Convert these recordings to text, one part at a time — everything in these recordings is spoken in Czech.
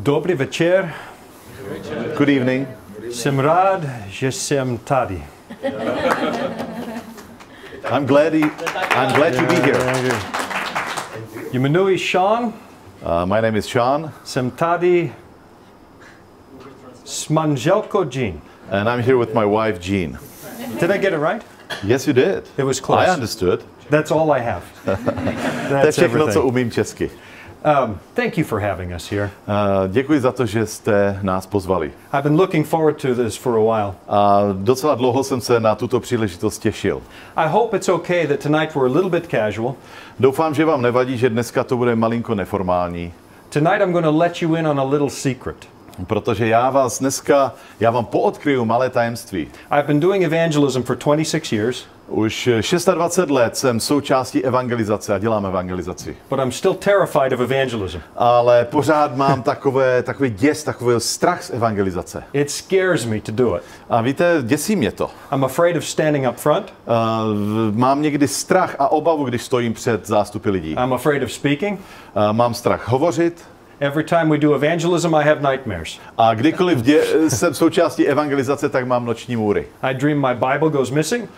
Dobrý večer. Good evening. Jsem rád, že jsem tady. I'm glad to be here. Jmenuji Shawn. My name is Shawn. Jsem tady s manželkou Jean. And I'm here with my wife Jean. Did I get it right? Yes, you did. It was close. I understood. That's all I have. To je všechno, co umím česky. Thank you for having us here. Děkuji za to, že jste nás pozvali. I've been looking forward to this for a while. A docela dlouho jsem se na tuto příležitost těšil. I hope it's okay that tonight we're a little bit casual. Doufám, že vám nevadí, že dneska to bude malinko neformální. Tonight I'm going to let you in on a little secret. Protože já vám poodkryju malé tajemství. I've been doing evangelism for 26 years. Už 26 let jsem součástí evangelizace a dělám evangelizaci. But I'm still terrified of evangelism. Ale pořád mám takový děs, takový strach z evangelizace. It scares me to do it. A víte, děsí mě to. I'm afraid of standing up front. Mám někdy strach a obavu, když stojím před zástupy lidí. I'm afraid of speaking. Mám strach hovořit. Every time we do evangelism, I have nightmares. A kdykoliv jsem součástí evangelizace, tak mám noční můry. I dream my Bible goes missing.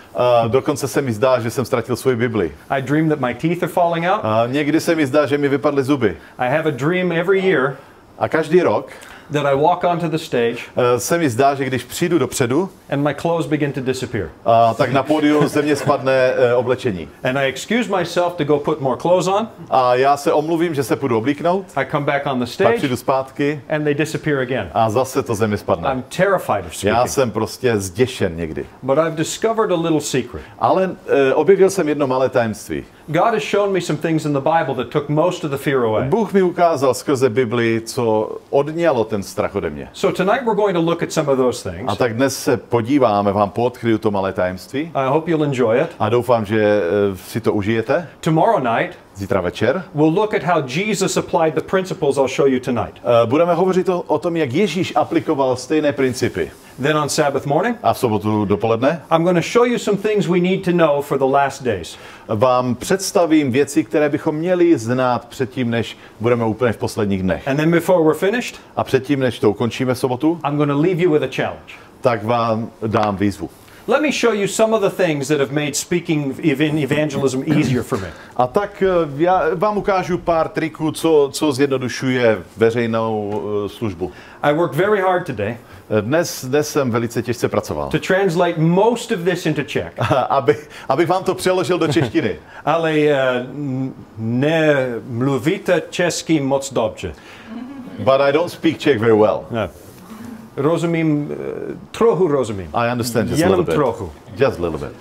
Dokonce se mi zdá, že jsem ztratil svoji Bibli. I dream that my teeth are falling out. Někdy se mi zdá, že mi vypadly zuby. I have a dream every year. A každý rok that I walk onto the stage. Se mi zdá, že když přijdu dopředu, and my clothes begin to disappear. Tak na pódiu ze mě spadne oblečení. And I excuse myself to go put more clothes on. A já se omluvím, že se půjdu oblíknout. I come back on the stage. Pak přijdu zpátky. And they disappear again. A zase to ze mě spadne. I'm terrified of speaking. Já jsem prostě zděšen někdy. But I've discovered a little secret. Ale objevil jsem jedno malé tajemství. God has shown me some things in the Bible that took most of the fear away. Bůh mi ukázal skrze Bibli, co odňalo ten strach ode mě. So tonight we're going to look at some of those things. A tak dnes se podíváme, vám poodkryju to malé tajemství. I hope you'll enjoy it. A doufám, že si to užijete. Tomorrow night, zítra večer, we'll look at how Jesus applied the principles I'll show you tonight. Budeme hovořit o tom, jak Ježíš aplikoval stejné principy. Then on Sabbath morning, a v sobotu dopoledne, I'm going to show you some things we need to know for the last days. Vám představím věci, které bychom měli znát předtím, než budeme úplně v posledních dnech. And then before we're finished, a předtím, než to ukončíme v sobotu, I'm going to leave you with a challenge. Tak vám dám výzvu. Let me show you some of the things that have made speaking in evangelism easier for me. A tak já vám ukážu pár triků, co zjednodušuje veřejnou službu. I work very hard today. Dnes jsem velice těžce pracoval. To translate most of this into Czech. Abych vám to přeložil do češtiny. Ale nemluvíte česky moc dobře. But I don't speak Czech very well. No. Rozumím, trochu rozumím. I understand just a little bit. Trochu. Just a little bit.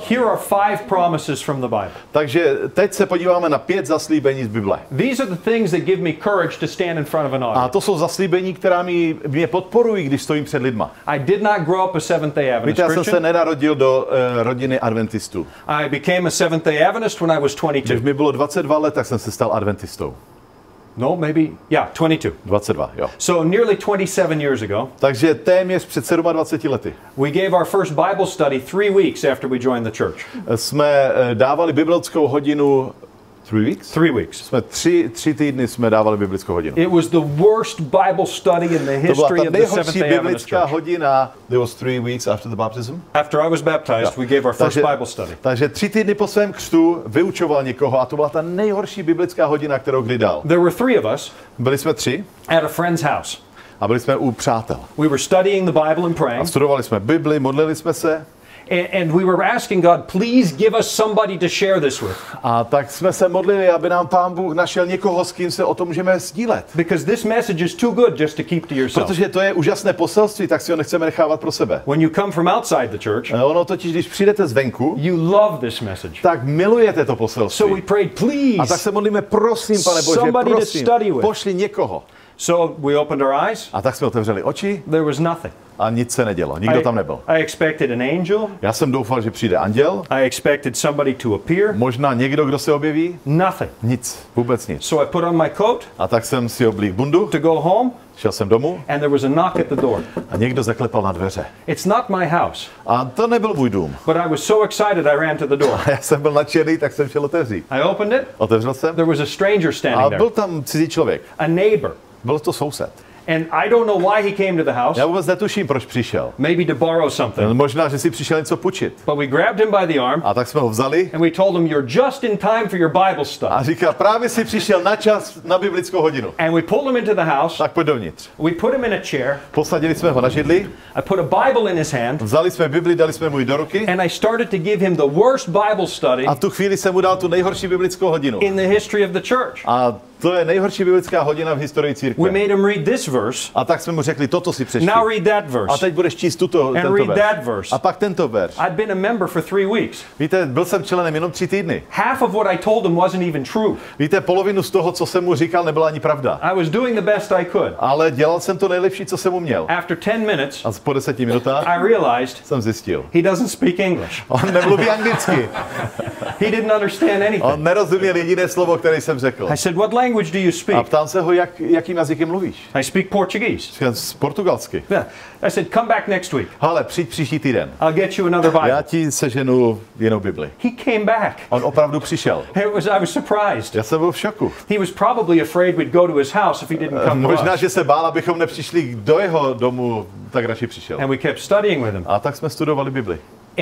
Here are 5 promises from the Bible. Takže teď se podíváme na 5 zaslíbení z Bible. These are the things that give me courage to stand in front of an audience. A to jsou zaslíbení, která mě podporují, když stojím před lidma. I did not grow up a Seventh-day Adventist Víte, já jsem Christian. se nenarodil do rodiny adventistů. I became a Seventh-day Adventist when I was 22. Když mi bylo 22 let, tak jsem se stal adventistou. No, maybe, yeah, 22. 22, jo. So nearly 27 years ago. Takže téměř před 27 lety. We gave our first Bible study 3 weeks after we joined the church. Jsme dávali biblickou hodinu 3 weeks? 3 weeks. Jsme tři týdny jsme dávali biblickou hodinu. It was the worst Bible study in the history of the Seventh-day Adventist Church. Hodina. There was 3 weeks after the baptism. After I was baptized, we gave our first Bible study. Takže 3 týdny po svém křtu vyučoval někoho a to byla ta nejhorší biblická hodina, kterou kdy dal. There were 3 of us. Byli jsme 3. At a friend's house. A byli jsme u přátel. We were studying the Bible and praying. A studovali jsme Bibli, modlili jsme se. And we were asking God, please give us somebody to share this with. A tak jsme se modlili, aby nám Pán Bůh našel někoho, s kým se o tom můžeme sdílet. Because this message is too good just to keep to yourself. Protože to je úžasné poselství, tak si ho nechceme nechávat pro sebe. When you come from outside the church, ono totiž, když přijdete zvenku, you love this message. Tak milujete to poselství. So we prayed, please. A tak se modlíme, prosím, Pane Bože, prosím, pošli někoho. So we opened our eyes. A tak jsme otevřeli oči. There was nothing. A nic se nedělo. Nikdo tam nebyl. I expected an angel. Já jsem doufal, že přijde anděl. I expected somebody to appear. Možná někdo, kdo se objeví. Nothing. Nic. Vůbec nic. So I put on my coat. A tak jsem si oblík bundu. To go home. Šel jsem domů. And there was a knock at the door. A někdo zaklepal na dveře. It's not my house. A to nebyl můj dům. But I was so excited I ran to the door. A já jsem byl nadšený, tak jsem šel otevřít. I opened it. Otevřel jsem. There was a stranger standing there. A byl tam cizí člověk. A neighbor. Byl to soused. And I don't know why he came to the house. Já vůbec netuším, proč přišel. Maybe to borrow something. Možná, že si přišel něco půjčit. But we grabbed him by the arm. A tak jsme ho vzali. And we told him, you're just in time for your Bible study. A říká, právě si přišel na čas na biblickou hodinu. And we pulled him into the house. Tak pojď dovnitř. We put him in a chair. Posadili jsme ho na židli. I put a Bible in his hand. Vzali jsme Bibli, dali jsme mu ji do ruky. And I started to give him the worst Bible study. A tu chvíli jsem mu dal tu nejhorší biblickou hodinu. In the history of the church. A to je nejhorší biblická hodina v historii církve. We made him read this verse. A tak jsme mu řekli, toto si přečti. Now read that verse. A teď budeš číst tento verš. A pak tento verš. I'd been a member for 3 weeks. Víte, byl jsem členem jenom 3 týdny. Half of what I told him wasn't even true. Víte, polovinu z toho, co jsem mu říkal, nebyla ani pravda. I was doing the best I could. Ale dělal jsem to nejlepší, co jsem uměl. After 10 minutes, a po 10 minutách I realized jsem zjistil. He doesn't speak English. On nemluví anglicky. He didn't understand anything. On nerozuměl jediné slovo, které jsem řekl. I said, what language do you speak? A ptám se ho, jakým jazykem mluvíš? I speak Portuguese. Portugalsky. Yeah. I said, come back next week. Hele, přijď příští týden. I'll get you another Bible. Já ti seženu jinou Bibli. He came back. On opravdu přišel. I was surprised. Já jsem byl v šoku. He was probably afraid we'd go to his house if he didn't come to us. Možná, že se bál, abychom nepřišli do jeho domu, tak radši přišel. And we kept studying with him. A tak jsme studovali Bibli.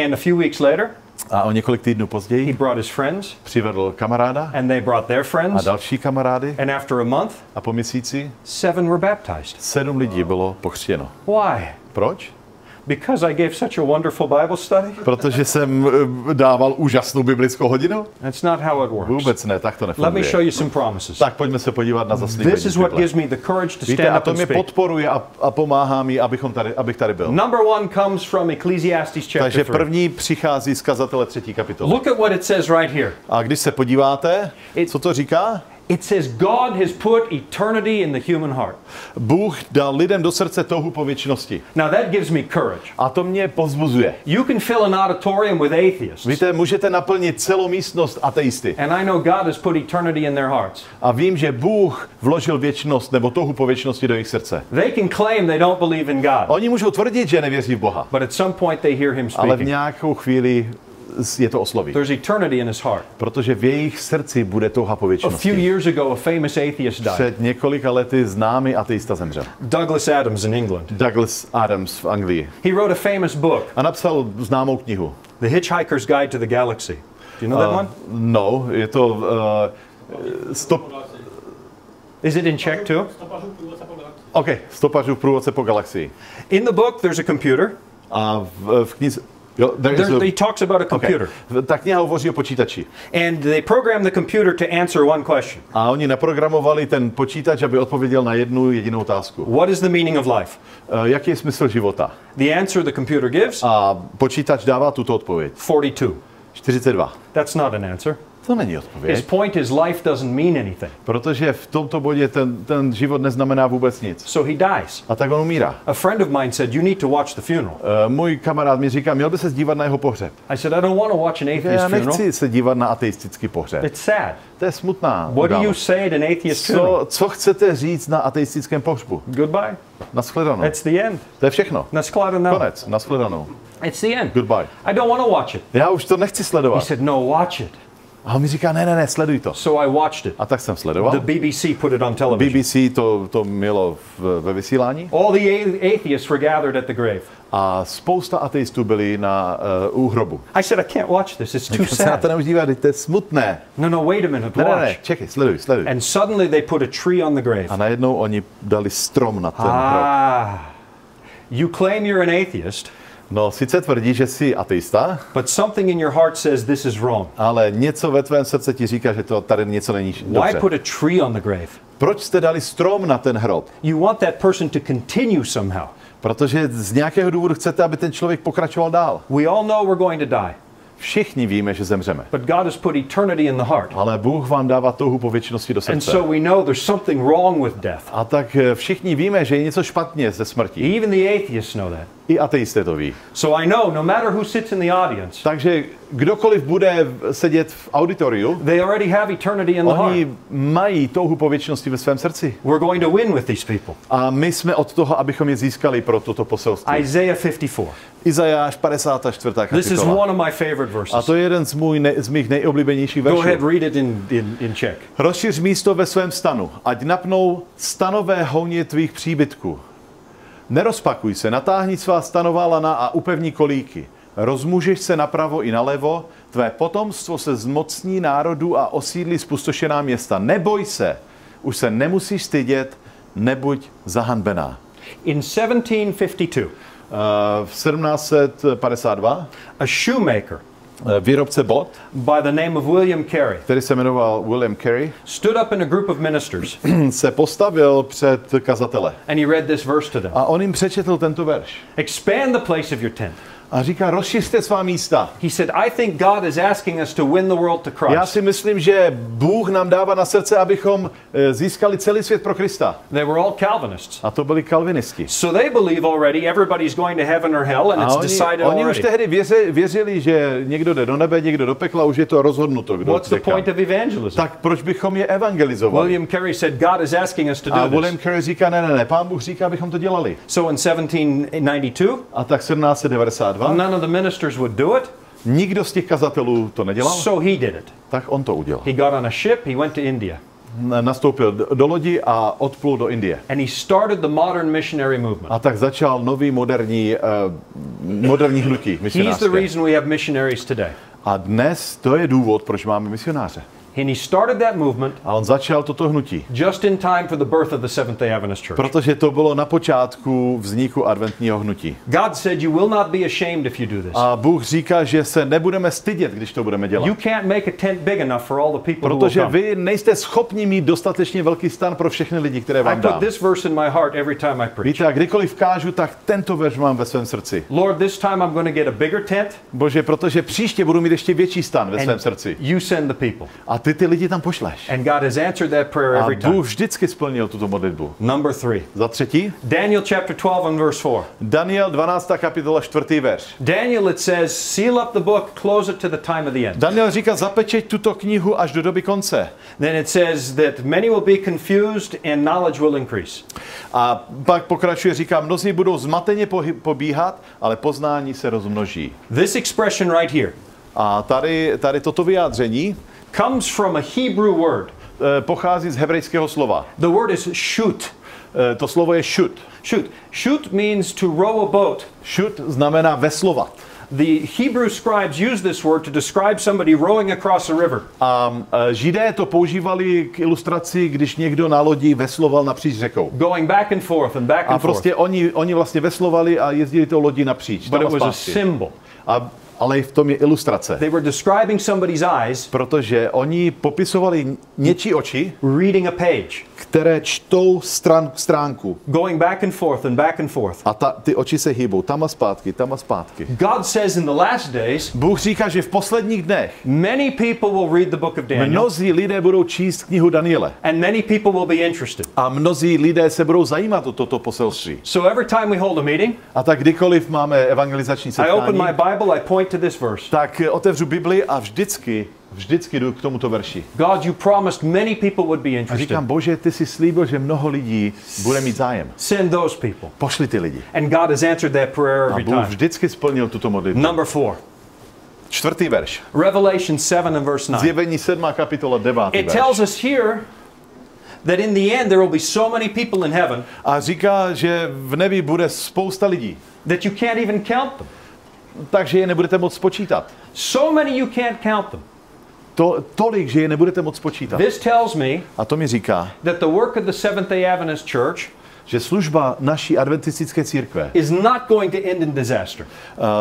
And a few weeks later, a o několik týdnů později he brought his friends, přivedl kamaráda and they brought their friends, a další kamarády. And after a month, a po měsíci 7 were baptized. 7 lidí bylo pokřtěno. Why? Proč? Because I gave such a wonderful Bible study? Protože jsem dával úžasnou biblickou hodinu? That's not how it works. Vůbec ne, tak to nefunguje. Let me show you some promises. Tak pojďme se podívat na zaslíbení. This is what gives me the courage to stand a up to and mě speak. podporuje a pomáhá mi, abych tady byl. Number 1 comes from Ecclesiastes chapter 3. Takže první přichází z Kazatele 3. kapitoly. Look at what it says right here. A když se podíváte, co to říká? It says God has put eternity in the human heart. Bůh dal lidem do srdce touhu po věčnosti. Now that gives me courage. A to mě povzbuzuje. You can fill an auditorium with atheists. Víte, můžete naplnit celou místnost ateisty. And I know God has put eternity in their hearts. A vím, že Bůh vložil věčnost nebo touhu po věčnosti do jejich srdce. They can claim they don't believe in God. Oni můžou tvrdit, že nevěří v Boha. But at some point they hear him speaking. Ale v nějakou chvíli je to osloví. There's eternity in his heart. Protože v jejich srdci bude touha po věčnosti. A few years ago, a famous atheist died. Před několika lety známý ateista zemřel. Douglas Adams in England. Douglas Adams v Anglii. He wrote a famous book. A napsal známou knihu. The Hitchhiker's Guide to the Galaxy. Do you know that one? No, je to Is it in Czech too? Okay, Stopařů průvodce po galaxii. In the book there's a computer. A v knize he talks about a computer. Okay. Ta kniha hovoří o počítači. And they programmed the computer to answer one question. A oni naprogramovali ten počítač, aby odpověděl na jednu jedinou otázku. What is the meaning of life? Jaký je smysl života? The answer the computer gives? A počítač dává tuto odpověď. 42. 42. That's not an answer. To není odpověď. His point is life doesn't mean anything. Protože v tomto bodě ten život neznamená vůbec nic. So he dies. A tak on umírá. A friend of mine said you need to watch the funeral. Můj kamarád mi říká, měl by se dívat na jeho pohřeb. I said I don't want to watch an atheist funeral. Já nechci se dívat na ateistický pohřeb. It's sad. To je smutná. What do you say at an atheist funeral? Co chcete říct na ateistickém pohřbu? Goodbye. Nashledanou. That's the end. To je všechno. Nashledanou. Konec. Nashledanou. It's the end. Goodbye. I don't want to watch it. Já už to nechci sledovat. He said no, watch it. A on mi říká, ne, sleduj to. So I watched it. A tak jsem sledoval. The BBC put it on television. BBC to mělo ve vysílání. All the atheists were gathered at the grave. A spousta ateistů byli u hrobu. I said, I can't watch this, it's too sad. Se na to nemůžu dívat, to je smutné. No, wait a minute, watch. Ne, čekej, sleduj. And suddenly they put a tree on the grave. A najednou oni dali strom na ten hrob. You claim you're an atheist. No, sice tvrdí, že jsi ateista, but something in your heart says this is wrong. Ale něco ve tvém srdci ti říká, že to tady něco není dobře. Why put a tree on the grave? Proč jste dali strom na ten hrob? You want that person to continue somehow. Protože z nějakého důvodu chcete, aby ten člověk pokračoval dál. We all know we're going to die. Všichni víme, že zemřeme. But God has put eternity in the heart. Ale Bůh vám dává touhu po věčnosti do srdce. And so we know there's something wrong with death. A tak všichni víme, že je něco špatně se smrtí. Even the atheists know that. I ateisté to ví. So I know no matter who sits in the audience. Takže kdokoliv bude sedět v auditoriu, they already have eternity in the heart. oni mají touhu po věčnosti ve svém srdci. We're going to win with these people. A my jsme od toho, abychom je získali pro toto poselství. Isaiah 54. Izajáš 54. kapitola. This is one of my favorite verses. A to je jeden z mých nejoblíbenějších veršů. Go ahead, read it in Czech. Rozšiř místo ve svém stanu, ať napnou stanové houně tvých příbytků. Nerozpakuj se, natáhni svá stanová lana a upevni kolíky. Rozmůžeš se napravo i nalevo, tvé potomstvo se zmocní národů a osídlí zpustošená města. Neboj se, už se nemusíš stydět, nebuď zahanbená. In 1752, V 1752 a shoemaker výrobce bot, by the name of William Carey který se jmenoval William Carey, stood up in a group of ministers se postavil před kazatele. and he read this verse to them. A on jim přečetl tento verš. Expand the place of your tent. A říká, rozšiřte svá místa. He said, I think God is asking us to win the world to Já Christ. si myslím, že Bůh nám dává na srdce, abychom získali celý svět pro Krista. They were all Calvinists. A to byli kalvinisti. So they believe already everybody's going to heaven or hell, and A it's decided oni už already. tehdy věřili, že někdo jde do nebe, někdo do pekla, už je to rozhodnuto, kdo What's the jde kam. point of evangelism? Tak proč bychom je evangelizovali? William Carey said, God is asking us to A do William this. Carey říká, ne, Pán Bůh říká, abychom to dělali. So in 1792, A tak 1792, none of the ministers would do it, nikdo z těch kazatelů to nedělal, so he did it. tak on to udělal. He got on a ship, he went to India, Nastoupil do lodi a odplul do Indie. and he started the modern missionary movement. A tak začal nový moderní hnutí He's the misionářské. reason we have missionaries today. A dnes to je důvod, proč máme misionáře. And he started that movement A on začal toto hnutí, just in time for the birth of the Seventh-day Adventist Church. protože to bylo na počátku vzniku adventního hnutí. God said, you will not be ashamed if you do this. A Bůh říká, že se nebudeme stydět, když to budeme dělat. You can't make a tent big enough for all the people who will Protože come. vy nejste schopni mít dostatečně velký stan pro všechny lidi, které I vám put dám. this verse in my heart every time I preach. Víte, a kdykoliv kážu, tak tento verš mám ve svém srdci. Lord, this time I'm going to get a bigger tent, Bože, protože příště budu mít ještě větší stan ve svém and srdci. you send the people. A ty lidi tam pošleš. And God has answered that prayer A every Bůh time. vždycky splnil tuto modlitbu. Number 3. Za třetí, Daniel chapter 12 and verse 4. Daniel 12. kapitola 4. verš. Daniel, it says, seal up the book, close it to the time of the end. Daniel říká, zapečeť tuto knihu až do doby konce. Then it says that many will be confused and knowledge will increase. A pak pokračuje, říká, mnozí budou zmateně pobíhat, ale poznání se rozmnoží. This expression right here A tady toto vyjádření comes from a Hebrew word. pochází z hebrejského slova. The word is shoot. To slovo je šut. Shoot. Shoot means to row a boat. Šut znamená veslovat. The Hebrew scribes use this word to describe somebody rowing across a river. A Židé to používali k ilustraci, když někdo na lodi vesloval napříč řekou. Going back and forth and back A and forth. prostě oni vlastně veslovali a jezdili to lodí napříč. But tam it a was a zpátky. symbol. Ale v tom je ilustrace. They were describing somebody's eyes Protože oni popisovali něčí oči, reading a page, které čtou stránku. going back and forth and back and forth. A ty oči se hýbou tam a zpátky, tam a zpátky. God says in the last days, Bůh říká, že v posledních dnech many people will read the book of Daniel, mnozí lidé budou číst knihu Daniele. and many people will be interested. A mnozí lidé se budou zajímat o toto poselství. So every time we hold a meeting, A tak kdykoliv máme evangelizační I open setkání, my Bible, I point to this verse. tak otevřu Bibli a vždycky jdu k tomuto verši. God, you promised many people would be A interested. říkám, Bože, ty jsi slíbil, že mnoho lidí bude mít zájem. Send those people. Pošli ty lidi. And God has answered that prayer A every Bůh time. vždycky splnil tuto modlitbu. Number 4. 4. verš. Revelation 7 and verse 9. Zjevení 7. kapitola 9. It verš. tells us here that in the end there will be so many people in heaven A říká, že v nebi bude spousta lidí, that you can't even count them. takže je nebudete moct spočítat. So many you can't count them. Tolik, že je nebudete moct spočítat. This tells me A to mi říká, that the work of the Seventh-day Adventist Church že služba naší adventistické církve is not going to end in disaster.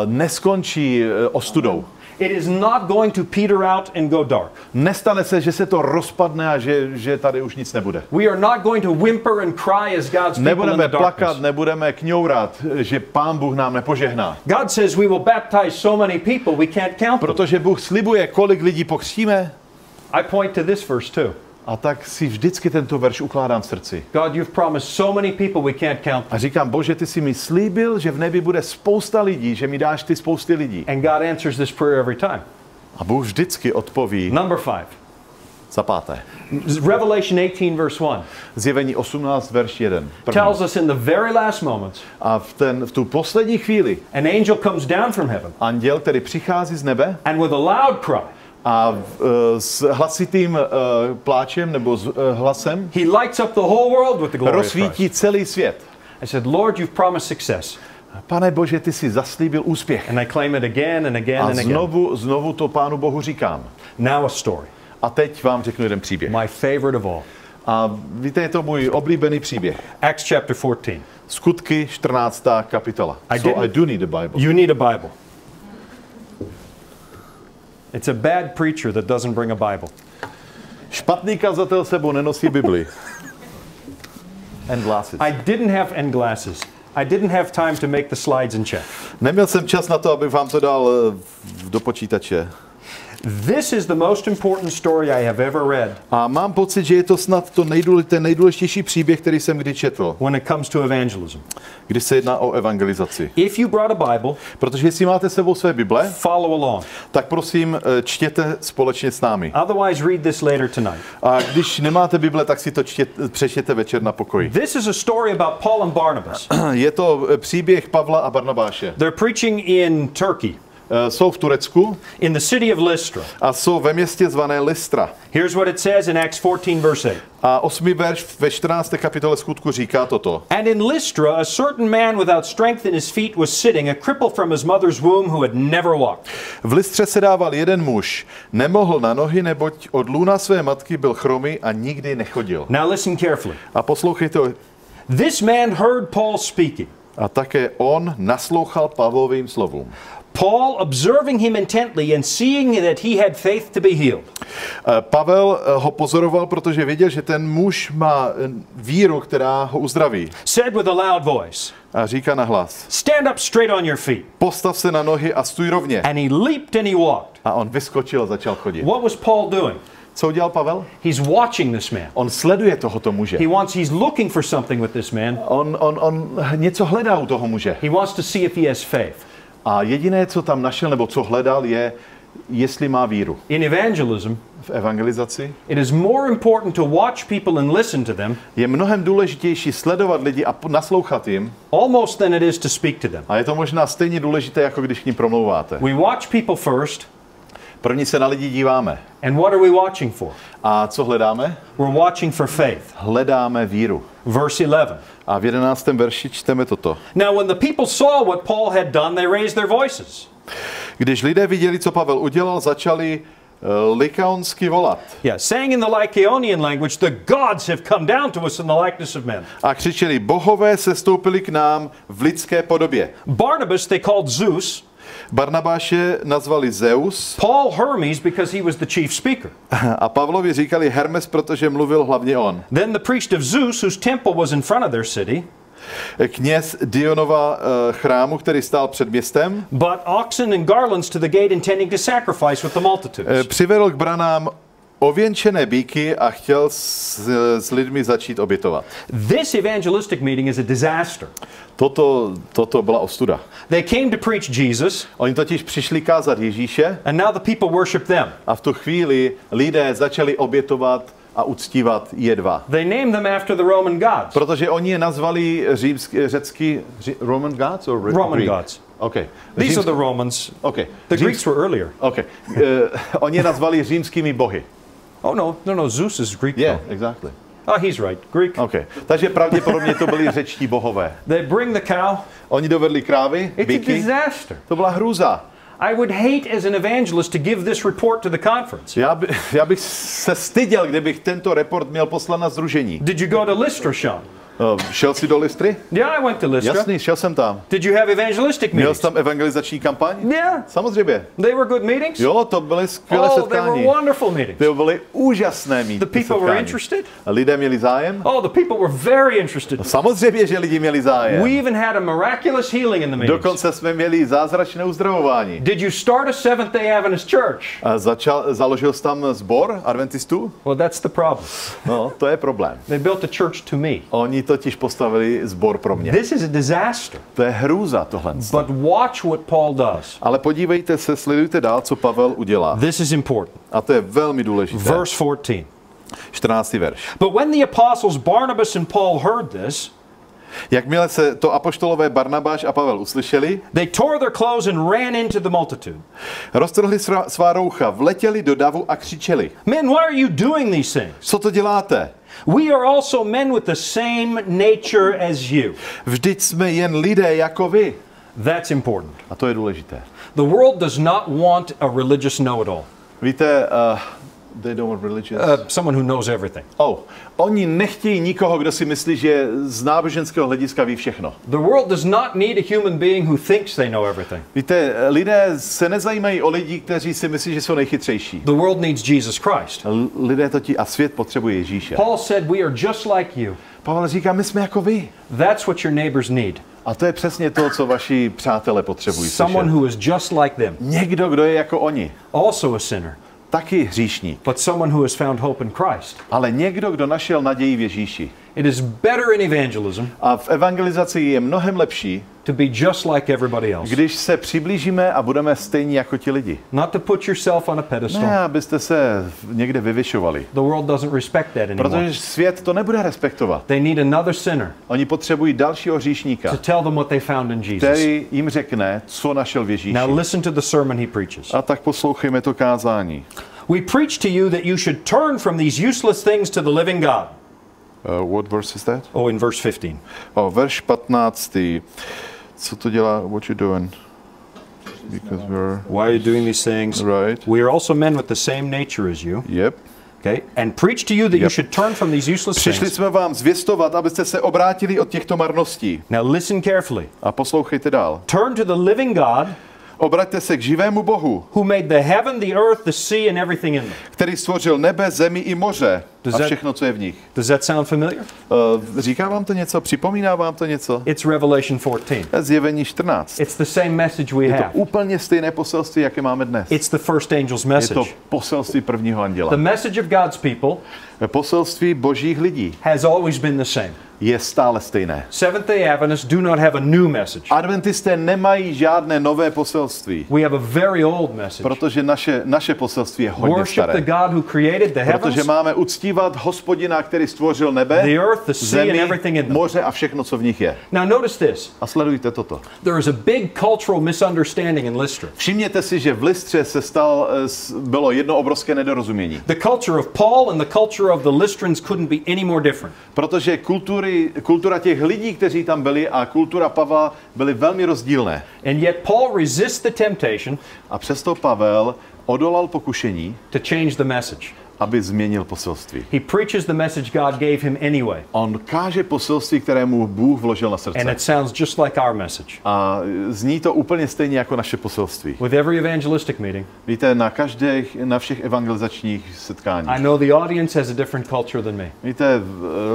neskončí ostudou. It is not going to peter out and go dark. Nestane se, že se to rozpadne a že tady už nic nebude. We are not going to whimper and cry as God's people in Nebudeme the darkness. plakat, nebudeme kňourat, že Pán Bůh nám nepožehná. God says we will baptize so many people we can't count them. Protože Bůh slibuje, kolik lidí pokřtíme, I point to this verse too. a tak si vždycky tento verš ukládám v srdci. God, you've promised so many people we can't count them. A říkám, Bože, ty jsi mi slíbil, že v nebi bude spousta lidí, že mi dáš ty spousty lidí. And God answers this prayer every time. A Bůh vždycky odpoví. Number 5. Za páté. Revelation 18 verse 1. Zjevení 18 verš 1. Tells us in the very last moments. A v tu poslední chvíli An angel comes down from heaven. Anděl, který přichází z nebe. And with a loud cry. A s hlasitým pláčem nebo hlasem He lights up the whole world with the glory of rozsvítí Christ. celý svět. I said, Lord, you've promised success. Pane Bože, ty jsi zaslíbil úspěch. And I claim it again and again A and again. znovu to Pánu Bohu říkám. Now a story. A teď vám řeknu jeden příběh. My favorite of all. A víte, je to můj oblíbený příběh. Acts chapter 14. Skutky 14. kapitola. I do need a Bible. You need a Bible. It's a bad preacher that doesn't bring a Bible. Špatný kazatel sebou nenosí Bibli. And glasses. I didn't have end glasses. I didn't have time to make the slides and check. Neměl jsem čas na to, abych vám to dal do počítače. This is the most important story I have ever read. A mám pocit, že je to snad ten nejdůležitější příběh, který jsem kdy četl. When it comes to evangelism. Když se jedná o evangelizaci. If you brought a Bible, protože jestli máte sebou své Bible, follow along. Tak prosím čtěte společně s námi. Otherwise read this later tonight. A když nemáte Bible, tak si to přečtěte večer na pokoji. This is a story about Paul and Barnabas. Je to příběh Pavla a Barnabáše. They're preaching in Turkey. Jsou v Turecku. In the city of Lystra. A jsou ve městě zvané Lystra. Here's what it says in Acts 14 verse 8. A 8. verš ve 14. kapitole Skutku říká toto. And in Lystra a certain man without strength in his feet was sitting, a cripple from his mother's womb who had never walked. V Lystře se dával jeden muž, nemohl na nohy, neboť od lůna své matky byl chromý a nikdy nechodil. Now listen carefully. A poslouchejte. This man heard Paul speaking. A také on naslouchal Pavlovým slovům. Paul, observing him intently and seeing that he had faith to be healed. Pavel ho pozoroval, protože věděl, že ten muž má víru, která ho uzdraví. Said with a loud voice. A říká nahlas. Stand up straight on your feet. Postav se na nohy a stůj rovně. And he leaped and he walked. A on vyskočil a začal chodit. What was Paul doing? Co udělal Pavel? He's watching this man. On sleduje tohoto muže. He's looking for something with this man. On něco hledá u toho muže. He wants to see if he has faith. A jediné, co tam našel, nebo co hledal, je, jestli má víru. In evangelism, v evangelizaci, it is more important to watch people and listen to them. Je mnohem důležitější sledovat lidi a naslouchat jim. Almost than it is to speak to them. A je to možná stejně důležité, jako když k nim promlouváte. We watch people first. První se na lidi díváme. And what are we watching for? A co hledáme? We're watching for faith. Hledáme víru. Verse 11. A v 11. verši čteme toto. Now when the people saw what Paul had done, they raised their voices. Když lidé viděli, co Pavel udělal, začali likaonsky volat. Yeah, saying in the Lycaonian language, the gods have come down to us in the likeness of men. A křičeli, bohové sestoupili k nám v lidské podobě. Barnabas they called Zeus. Barnabáše nazvali Zeus. Paul Hermes because he was the chief speaker. A Pavlovi říkali Hermes, protože mluvil hlavně on. Then the priest of Zeus, whose temple was in front of their city. Kněz Dionova chrámu, který stál před městem. But oxen and garlands to the gate intending to sacrifice with the multitudes. Přivedl k branám ověnčené býky a chtěl s lidmi začít obětovat. This evangelistic meeting is a disaster. Toto byla ostuda. They came to preach Jesus. Oni totiž přišli kázat Ježíše. And now the people worship them. A v tu chvíli lidé začali obětovat a uctívat jedva. They named them after the Roman gods. Protože oni je nazvali řecky Roman gods or Roman gods. Okay. These are the Romans. Okay. The Greeks were earlier. Okay. Oni je nazvali římskými bohy. Oh no, Zeus is Greek. Yeah, exactly. Oh, he's right. Greek. Okay. Takže pravděpodobně to byli řečtí bohové. They bring the cow. Oni dovedli krávy, It's a disaster. To byla hrůza. I would hate as an evangelist to give this report to the conference. Já bych se styděl, kdybych tento report měl poslat na sdružení. Did you go to Lystra, Shawn? Šel jsi do Lystry? Yeah, I went to Lystra. Jasný, šel jsem tam. Did you have evangelistic Měl meetings? jsi tam evangelizační kampaň? Yeah. Samozřejmě. They were good meetings? Jo, to byly skvělé They setkání. were wonderful meetings. To byly úžasné The people were interested? Lidé měli zájem? Oh, the people were very interested. Samozřejmě, že lidi měli zájem. We even had a miraculous healing in the meetings. Dokonce jsme měli zázračné uzdravování. Did you start a Seventh-day Adventist church? A založil jsi tam sbor adventistů? Well, that's the problem. No, to je problém. They built a church to me. Oni totiž postavili sbor pro mě. This is a disaster. To je hrůza tohle. But watch what Paul does. Ale podívejte se, sledujte dál, co Pavel udělá. This is important. A to je velmi důležité. Verse 14. 14. verš. But when the apostles Barnabas and Paul heard this, Jakmile se to apoštolové Barnabáš a Pavel uslyšeli, they tore their clothes and ran into the multitude. roztrhli svá roucha, vletěli do davu a křičeli. Men, why are you doing these things? Co to děláte? We are also men with the same nature as you. Vždyť jsme jen lidé jako vy. That's important. A to je důležité. The world does not want a religious know-it-all. Víte, they don't want religious. Someone who knows everything. Oni nechtějí nikoho, kdo si myslí, že z náboženského hlediska ví všechno. The world does not need a human being who thinks they know everything. Víte, lidé se nezajímají o lidi, kteří si myslí, že jsou nejchytřejší. The world needs Jesus Christ. Lidé totiž a svět potřebuje Ježíše. Paul said we are just like you. Pavel říká, my jsme jako vy. That's what your neighbors need. A to je přesně to, co vaši přátelé potřebují. Someone who is just like them. Někdo, kdo je jako oni. Also a sinner. Taky hříšník. But someone who has found hope in Christ. Ale někdo, kdo našel naději v Ježíši. It is better in evangelism. A v evangelizaci je mnohem lepší, to be just like everybody else. Když se přiblížíme a budeme stejní jako ti lidi. Not to put yourself on a pedestal. Ne, abyste se někde vyvyšovali. The world doesn't respect that anymore. Protože svět to nebude respektovat. They need another sinner. Oni potřebují dalšího hříšníka. To tell them what they found in Jesus. Který jim řekne, co našel v Ježíši. Now listen to the sermon he preaches. A tak poslouchejme to kázání. We preach to you that you should turn from these useless things to the living God. What verse is that? Oh, in verse 15. Verš 15. Co to dělá? What you doing? Because we're... Why are you doing these things? Right. We are also men with the same nature as you. Yep. Okay? And preach to you that you should turn from these useless Přišli things. jsme vám zvěstovat, abyste se obrátili od těchto marností. Now listen carefully. A poslouchejte dál. Turn to the living God. Obraťte se k živému Bohu, who made the heaven, the earth, the sea and everything in them. Který stvořil nebe, zemi i moře a všechno, co je v nich. Does that sound familiar? Říká vám to něco? Připomíná vám to něco? It's Revelation 14. Zjevení 14. It's the same message we have. Je to úplně stejné poselství, jaké máme dnes. It's the first angel's message. Je to poselství prvního anděla. The message of God's people poselství božích lidí has always been the same. Je stále stejné. Seventh-day Adventists do not have a new message. Adventisté nemají žádné nové poselství. We have a very old message. Protože naše poselství je hodně staré. Worship the God who created the heavens. Protože máme uctívat Hospodina, který stvořil nebe, the earth, the sea zemi, and everything in them. moře a všechno, co v nich je. Now notice this. A sledujte toto. There is a big cultural misunderstanding in Lystra. Všimněte si, že v Lystře bylo jedno obrovské nedorozumění. The culture of Paul and the culture of the Lystrans couldn't be any more different. Protože kultura těch lidí, kteří tam byli, a kultura Pavla byly velmi rozdílné. And yet Paul resists the temptation. A přesto Pavel odolal pokušení, to change the message. Aby změnil poselství. He preaches the message God gave him anyway. On káže poselství, kterému Bůh vložil na srdce. And it sounds just like our message. A zní to úplně stejně jako naše poselství. With every evangelistic meeting. Víte, na všech evangelizačních setkáních. I know the audience has a different culture than me. Víte,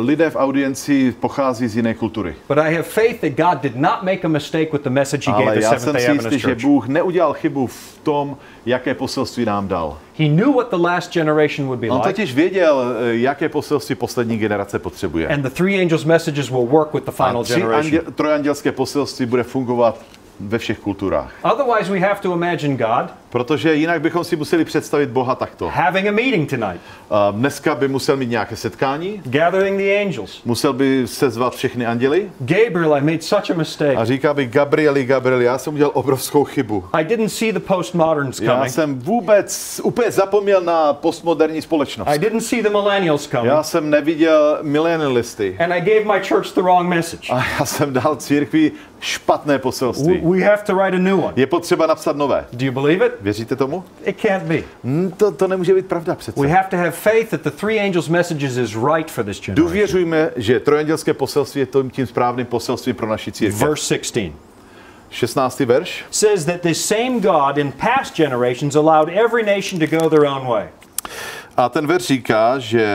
lidé v audienci pochází z jiné kultury. But I have faith that God did not make a mistake with the message he gave the Seventh-day Adventist Church. Že Bůh neudělal chybu v tom, jaké poselství nám dal. He knew what the last generation would be like. On totiž věděl, jaké poselství poslední generace potřebuje. And the three angels' messages will work with the final generation. Trojandělské poselství bude fungovat ve všech kulturách. Otherwise we have to imagine God. Protože jinak bychom si museli představit Boha takto. Having a meeting tonight. Dneska by musel mít nějaké setkání. Gathering the angels. Musel by sezvat všechny anděly. Gabriel, I made such a mistake. A říká by Gabrieli, já jsem udělal obrovskou chybu. I didn't see the postmoderns coming. Já jsem vůbec úplně zapomněl na postmoderní společnost. I didn't see the millennials coming. Já jsem neviděl milenialisty. And I gave my church the wrong message. A já jsem dal církvi špatné poselství. We have to write a new one. Je potřeba napsat nové. Do you believe it? Věříte tomu? It can't be. To nemůže být pravda přece. We have to have faith that the three angels' messages is right for this generation. Důvěřujme, že trojandělské poselství je tím správným poselstvím pro naši církev. Verse 16. 16. verš. Says that this same God in past generations allowed every nation to go their own way. A ten verš říká, že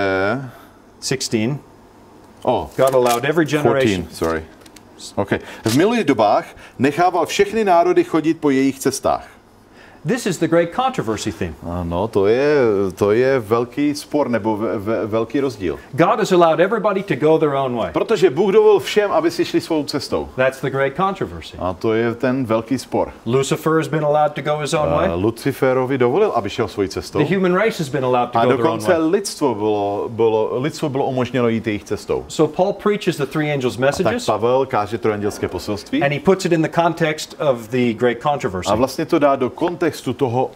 16. God allowed every generation. 14, sorry. Okay. V minulých dobách nechával všechny národy chodit po jejich cestách. This is the great controversy theme. Ano, to je velký spor nebo velký rozdíl. God has allowed everybody to go their own way. Protože Bůh dovolil všem, aby si šli svou cestou. That's the great controversy. A to je ten velký spor. Lucifer has been allowed to go his own way. Luciferovi dovolil, aby šel svou cestou. The human race has been allowed to A go their own dokonce way. lidstvo bylo umožněno jít jejich cestou. So Paul preaches the three angels' Tak messages. Pavel káže trojandělské poselství. And he puts it in the context of the great controversy. A vlastně to dá do kontextu toho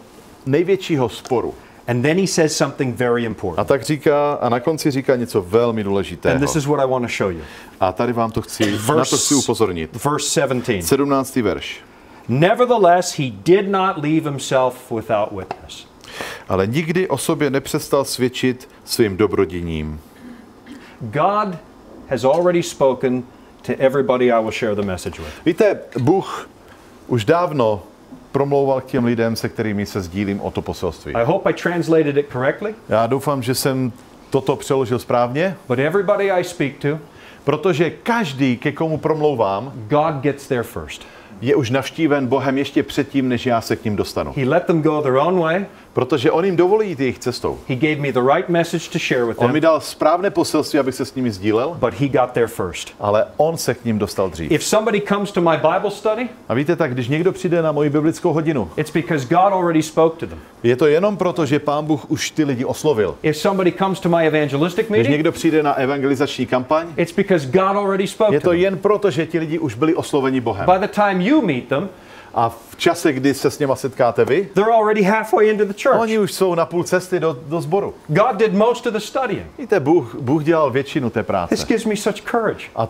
největšího sporu. And then he says something very important. A tak říká, a na konci říká něco velmi důležitého. And this is what I want to show you. A tady vám to na to chci upozornit. Verse 17. 17. verš. Nevertheless, he did not leave himself without witness. Ale nikdy o sobě nepřestal svědčit svým dobrodiním. God has already spoken to everybody I will share the message with. Víte, Bůh už dávno promlouval k těm lidem, se kterými se sdílím o to poselství. I hope I translated it correctly. Já doufám, že jsem toto přeložil správně, But everybody I speak to, protože každý, ke komu promlouvám, God gets there first. je už navštíven Bohem ještě předtím, než já se k ním dostanu. He let them go their own way. Protože on jim dovolí jít jejich cestou. He gave me the right message to share with On mi them. dal správné poselství, abych se s nimi sdílel, But he got there first. ale on se k ním dostal dřív. If somebody comes to my Bible study, A víte tak, když někdo přijde na moji biblickou hodinu, it's because God already spoke to them. je to jenom proto, že Pán Bůh už ty lidi oslovil. If somebody comes to my evangelistic Když meeting, někdo přijde na evangelizační kampaň, it's because God already spoke je to to them. jen proto, že ti lidi už byli osloveni Bohem. By the time you meet them, A v čase, kdy se s něma setkáte vy, they're already halfway into the church. oni už jsou na půl cesty do sboru. God did most of the studying. Víte, Bůh dělal většinu té This práce. gives me such courage. A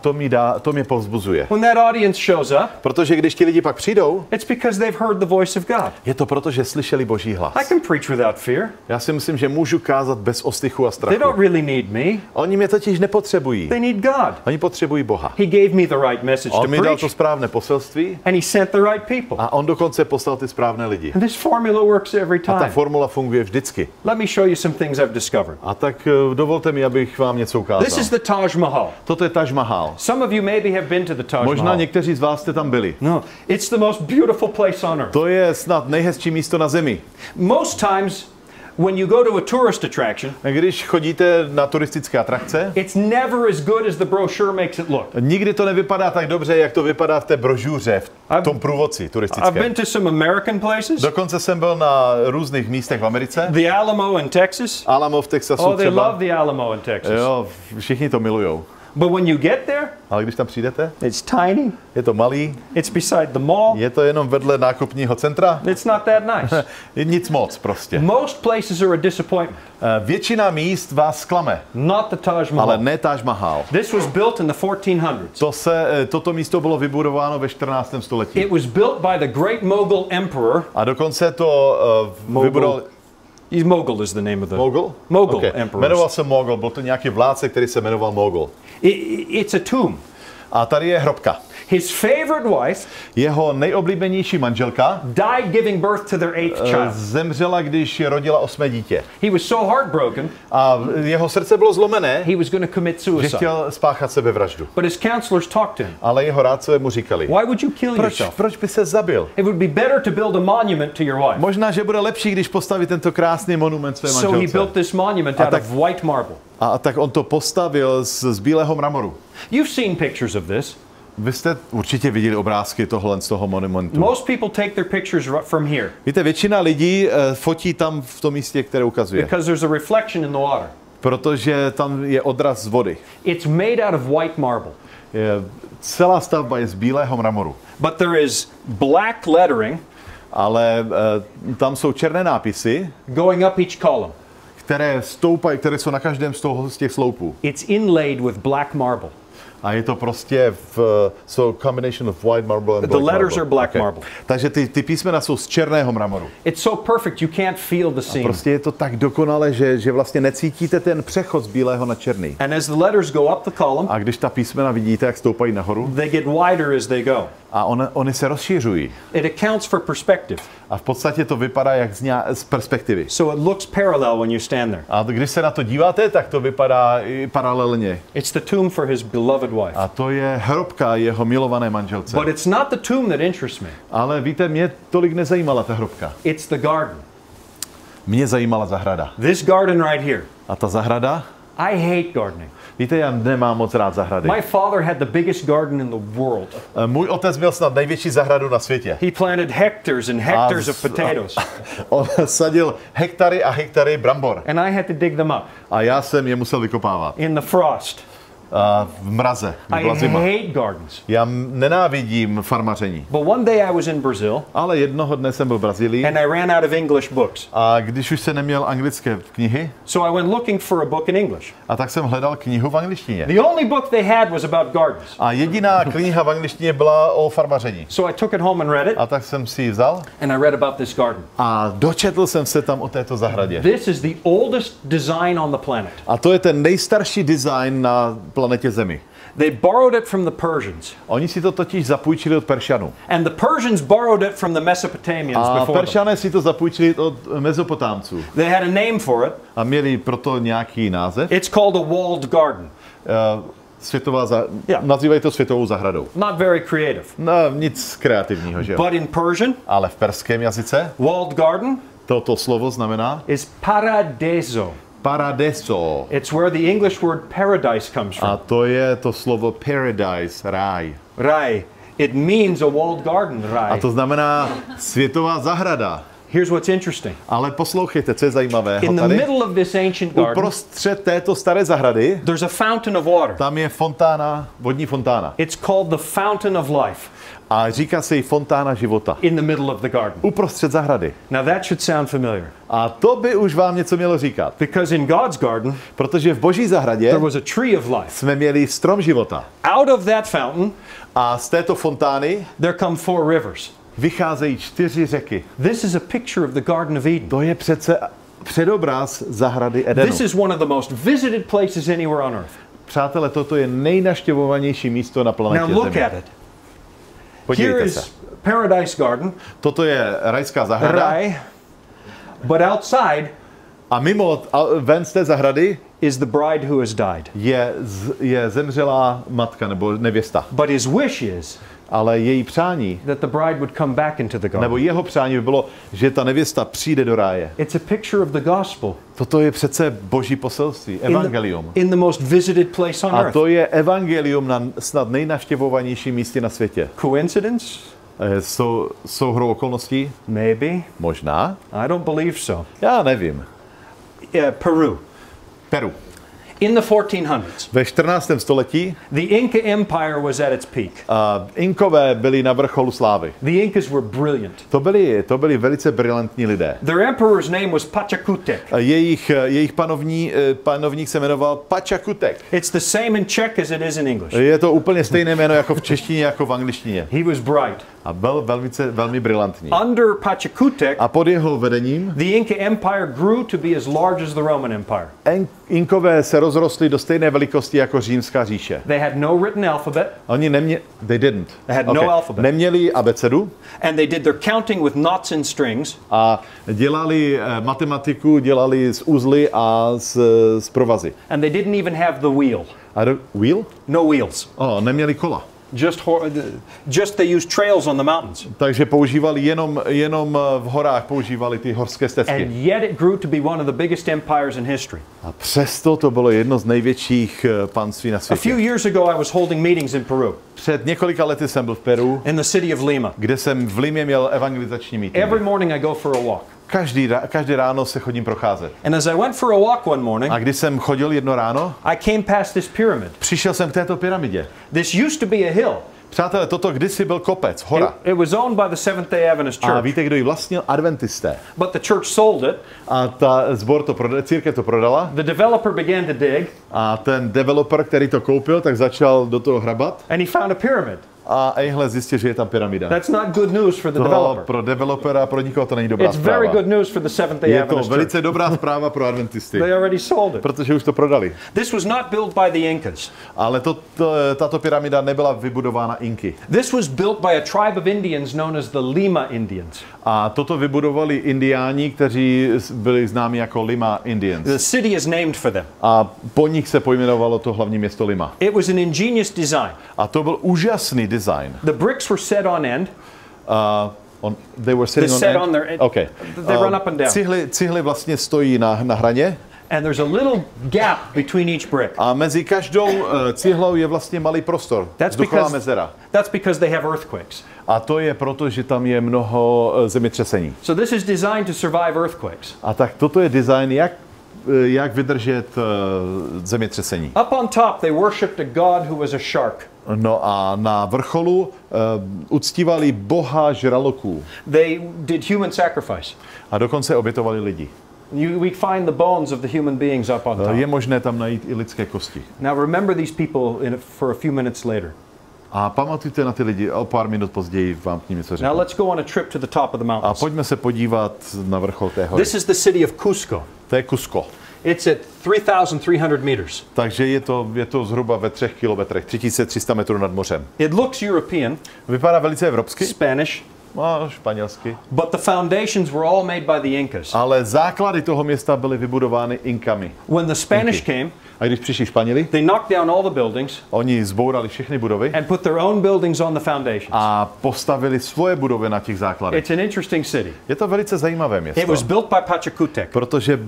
to mě povzbuzuje. When that audience shows up, Protože když ti lidi pak přijdou, it's because they've heard the voice of God. je to proto, že slyšeli Boží hlas. I can preach without fear. Já si myslím, že můžu kázat bez ostychu a They don't strachu. really need me. Oni mě totiž nepotřebují. They need God. Oni potřebují Boha. He gave me the right message to On mi dal preach, to správné poselství and he sent the right people. a on dokonce poslal ty správné lidi. And this formula works every A ta time. formula funguje vždycky. Let me show you some things I've discovered. A tak dovolte mi, abych vám něco This is ukázal. the Taj Mahal. Toto je Taj Mahal. Some of you maybe have been to the Taj Možná Mahal. někteří z vás jste tam byli. No, it's the most beautiful place on earth. To je snad nejhezčí místo na zemi. Most times, when you go to a tourist attraction, Když chodíte na turistické atrakce, it's never as good as the brochure makes it look. nikdy to nevypadá tak dobře, jak to vypadá v té brožuře, v tom průvodci I've turistickém. been to some American places. Dokonce jsem byl na různých místech v Americe. The Alamo in Texas. Alamo v Texasu Oh, they třeba. love the Alamo in Texas. Jo, všichni to milujou. But when you get there, Ale když tam přijdete, it's tiny. je to malý, It's beside the mall. je to jenom vedle nákupního centra. It's not that nice. Je nic moc prostě. Most places are a disappointment. Většina míst vás zklame, Not the Taj ale Mahal. ne Taj Mahal. This was built in the 1400s. Toto místo bylo vybudováno ve 14. století. It was built by the great Mughal emperor. A dokonce to vybudoval... Mughal is the name of the Mogul? Mughal Okay. emperor. Jmenoval se Mogul, byl to nějaký vládce, který se jmenoval Mogul. It's a tomb. A tady je hrobka. His favorite wife Jeho nejoblíbenější manželka died giving birth to their 8th child. zemřela, když rodila 8. dítě. He was so heartbroken, A jeho srdce bylo zlomené, he was going to commit že suicide. chtěl spáchat sebevraždu. But his counselors talked to him. Ale jeho rádcové mu říkali, Why would you kill yourself? proč by se zabil? It would be better to build a monument to your wife. Možná, že bude lepší, když postaví tento krásný monument své So he manželce. built this monument out of white marble. A tak on to postavil z bílého mramoru. You've seen pictures of this. Vy jste určitě viděli obrázky tohle z toho monumentu. Most people take their pictures from here Víte, většina lidí fotí tam v tom místě, které ukazuje. because there's a reflection in the water. Protože tam je odraz z vody. It's made out of white marble. Celá stavba je z bílého mramoru. But there is black lettering Ale tam jsou černé nápisy, going up each column. které jsou na každém z těch sloupů. It's inlaid with black marble. A je to prostě combination of white marble and The black letters marble. are black marble. Takže ty písmena jsou z černého mramoru. It's so perfect you can't feel the seam. Prostě je to tak dokonale, že vlastně necítíte ten přechod z bílého na černý. And as the letters go up the column, A když ta písmena vidíte, jak stoupají nahoru, they get wider as they go. a oni se rozšiřují. It accounts for perspective. A v podstatě to vypadá jak z perspektivy. So it looks parallel when you stand there. A když se na to díváte, tak to vypadá i paralelně. It's the tomb for his beloved wife. A to je hrobka jeho milované manželce. But it's not the tomb that interests me. Ale víte, mě tolik nezajímala ta hrobka. It's the garden. Mě zajímala zahrada. This garden right here. A ta zahrada? I hate gardening. Víte, já nemám moc rád zahrady. My father had the biggest garden in the world. Můj otec měl snad největší zahradu na světě. He planted hectares and hectares of potatoes. On sadil hektary a hektary brambor. And I had to dig them up. A já jsem je musel vykopávat. In the frost. V mraze. I hate gardens. Já nenávidím farmaření. But one day I was in Brazil. Ale jednoho dne jsem byl v Brazílii. And I ran out of English books. A když už se neměl anglické knihy, so I went looking for a book in English. A tak jsem hledal knihu v angličtině. The only book they had was about gardens. A jediná kniha v angličtině byla o farmaření. So I took it home and read it. A tak jsem si ji vzal. And I read about this garden. A dočetl jsem se tam o této zahradě. This is the oldest design on the planet. A to je ten nejstarší design na planetě Zemi. They borrowed it from the Persians. Oni si to totiž zapůjčili od Peršanů. And the Persians borrowed it from the Mesopotamians a before Peršané si to zapůjčili od Mezopotámců. They had a name for it. A měli proto nějaký název. It's called a walled garden. Nazývají to světovou zahradou. Not very creative. No, nic kreativního, že jo. But in Persian, ale v perském jazyce, walled garden, toto slovo znamená is paradiso. Paradiso. It's where the English word paradise comes from. A to je to slovo paradise, ráj. Ráj. It means a walled garden, ráj. A to znamená světová zahrada. Here's what's interesting. Ale poslouchejte, co je zajímavé. In the middle of this ancient garden, uprostřed této staré zahrady, there's a fountain of water. Tam je fontána, vodní fontána. It's called the fountain of life. A říká se jí fontána života. In the middle of the garden. Uprostřed zahrady. Now that should sound familiar. A to by už vám něco mělo říkat. Because in God's garden, protože v Boží zahradě there was a tree of life. Jsme měli strom života. Out of that fountain, a z této fontány, there come 4 rivers. Vycházejí 4 řeky. This is a picture of the Garden of Eden. To je přece předobraz zahrady Edenu. This is one of the most visited places anywhere on earth. Přátelé, toto je nejnavštěvovanější místo na planetě Zemi. Now look at it. Podívejte se. Here is Paradise Garden. Toto je rajská zahrada. Raj. But outside, a mimo ven z té zahrady, is the bride who has died. Je zemřelá matka nebo nevěsta. But his wish is, ale její přání, that the bride would come back into the garden. Nebo jeho přání by bylo, že ta nevěsta přijde do ráje. It's a picture of the gospel. Toto je přece boží poselství, evangelium. In the most visited place on earth. A to je evangelium na snad nejnavštěvovanějším místě na světě. Coincidence? Souhrou okolností? Maybe. Možná. I don't believe so. Já nevím. Peru. In the 1400s, ve 14. století, the Inca Empire was at its peak. Inkové byli na vrcholu slávy. The Incas were brilliant. To byli velice brilantní lidé. Their emperor's name was Pachacutec. Jejich panovník se jmenoval Pachacutec. It's the same in Czech as it is in English. Je to úplně stejné jméno jako v češtině, jako v angličtině. He was bright. A byl velmi brilantní. Under Pachacutec, a pod jeho vedením, the Inca Empire grew to be as large as the Roman Empire. Inkové se rozrostli do stejné velikosti jako římská říše. They had no written alphabet. Oni They had no alphabet. Neměli abecedu. And they did their counting with knots and strings. A dělali matematiku, dělali z uzly a z provazy. And they didn't even have the wheel. Wheel? No wheels. Neměli kola. Just they used trails on the mountains. Takže používali jenom v horách používali ty horské stezky. And yet it grew to be one of the biggest empires in history. A přesto to bylo jedno z největších panství na světě. A few years ago I was holding meetings in Peru. Před několika lety jsem byl v Peru. In the city of Lima. Kde jsem v Limě měl evangelizační meeting. Every morning I go for a walk. Každý ráno se chodím procházet. And as I went for a walk one morning, a když jsem chodil jedno ráno, I came past this pyramid. Přišel jsem k této pyramidě. This used to be a hill. Přátelé, toto kdysi byl kopec, hora. It was owned by the Seventh-day Adventist Church. A víte, kdo ji vlastnil? Adventisté. But the church sold it. A církev to prodala. The developer began to dig. A ten developer, který to koupil, tak začal do toho hrabat. And he found a pyramid. a ejhle zjistil, že je tam pyramida. That's not good news for the To developer. pro developera, pro nikoho to není dobrá It's very zpráva. good news for the Seventh-day Je to Adventist velice Church. dobrá zpráva pro adventisty, They already sold it. protože už to prodali. This was not built by the Incas. Ale tato pyramida nebyla vybudována Inky. This was built by a tribe of Indians known as the Lima Indians. A toto vybudovali indiáni, kteří byli známi jako Lima Indians. The city is named for them. A po nich se pojmenovalo to hlavní město Lima. It was an ingenious design. A to byl úžasný design. The bricks were set on end. They were sitting They're set on on end? their- Okay. they run up and down. Cihly vlastně stojí na hraně And there's a little gap between each brick. a mezi každou cihlou je vlastně malý prostor, vzduchová mezera. That's because they have earthquakes. A to je proto, že tam je mnoho zemětřesení. So this is designed to survive earthquakes. A tak toto je design, jak vydržet zemětřesení. Up on top, they worshipped a god who was a shark. No a na vrcholu uctívali boha žraloků. They did human sacrifice. A dokonce obětovali lidi. We find the bones of the human beings up on top. Je možné tam najít i lidské kosti. Now remember these people for a few minutes later. A pamatujte na ty lidi, o pár minut později vám k ním něco Now řeknu. let's go on a trip to the top of the A mountains. pojďme se podívat na vrchol té hory. This is the city of Cusco. To je Cusco. It's at 3,300 meters. Takže je to zhruba ve 3 kilometrech, 3300 metrů nad mořem. It looks European, Vypadá velice evropsky, Spanish, španělsky, but the foundations were all made by the Incas. ale základy toho města byly vybudovány Inkami. When the Spanish Inky. came, A když přišli Španěli, they knocked down all the buildings oni zbourali všechny budovy and put their own buildings on the foundations. a postavili svoje budovy na těch základech. It's an interesting city. Je to velice zajímavé It město, was built by Pachacutec. protože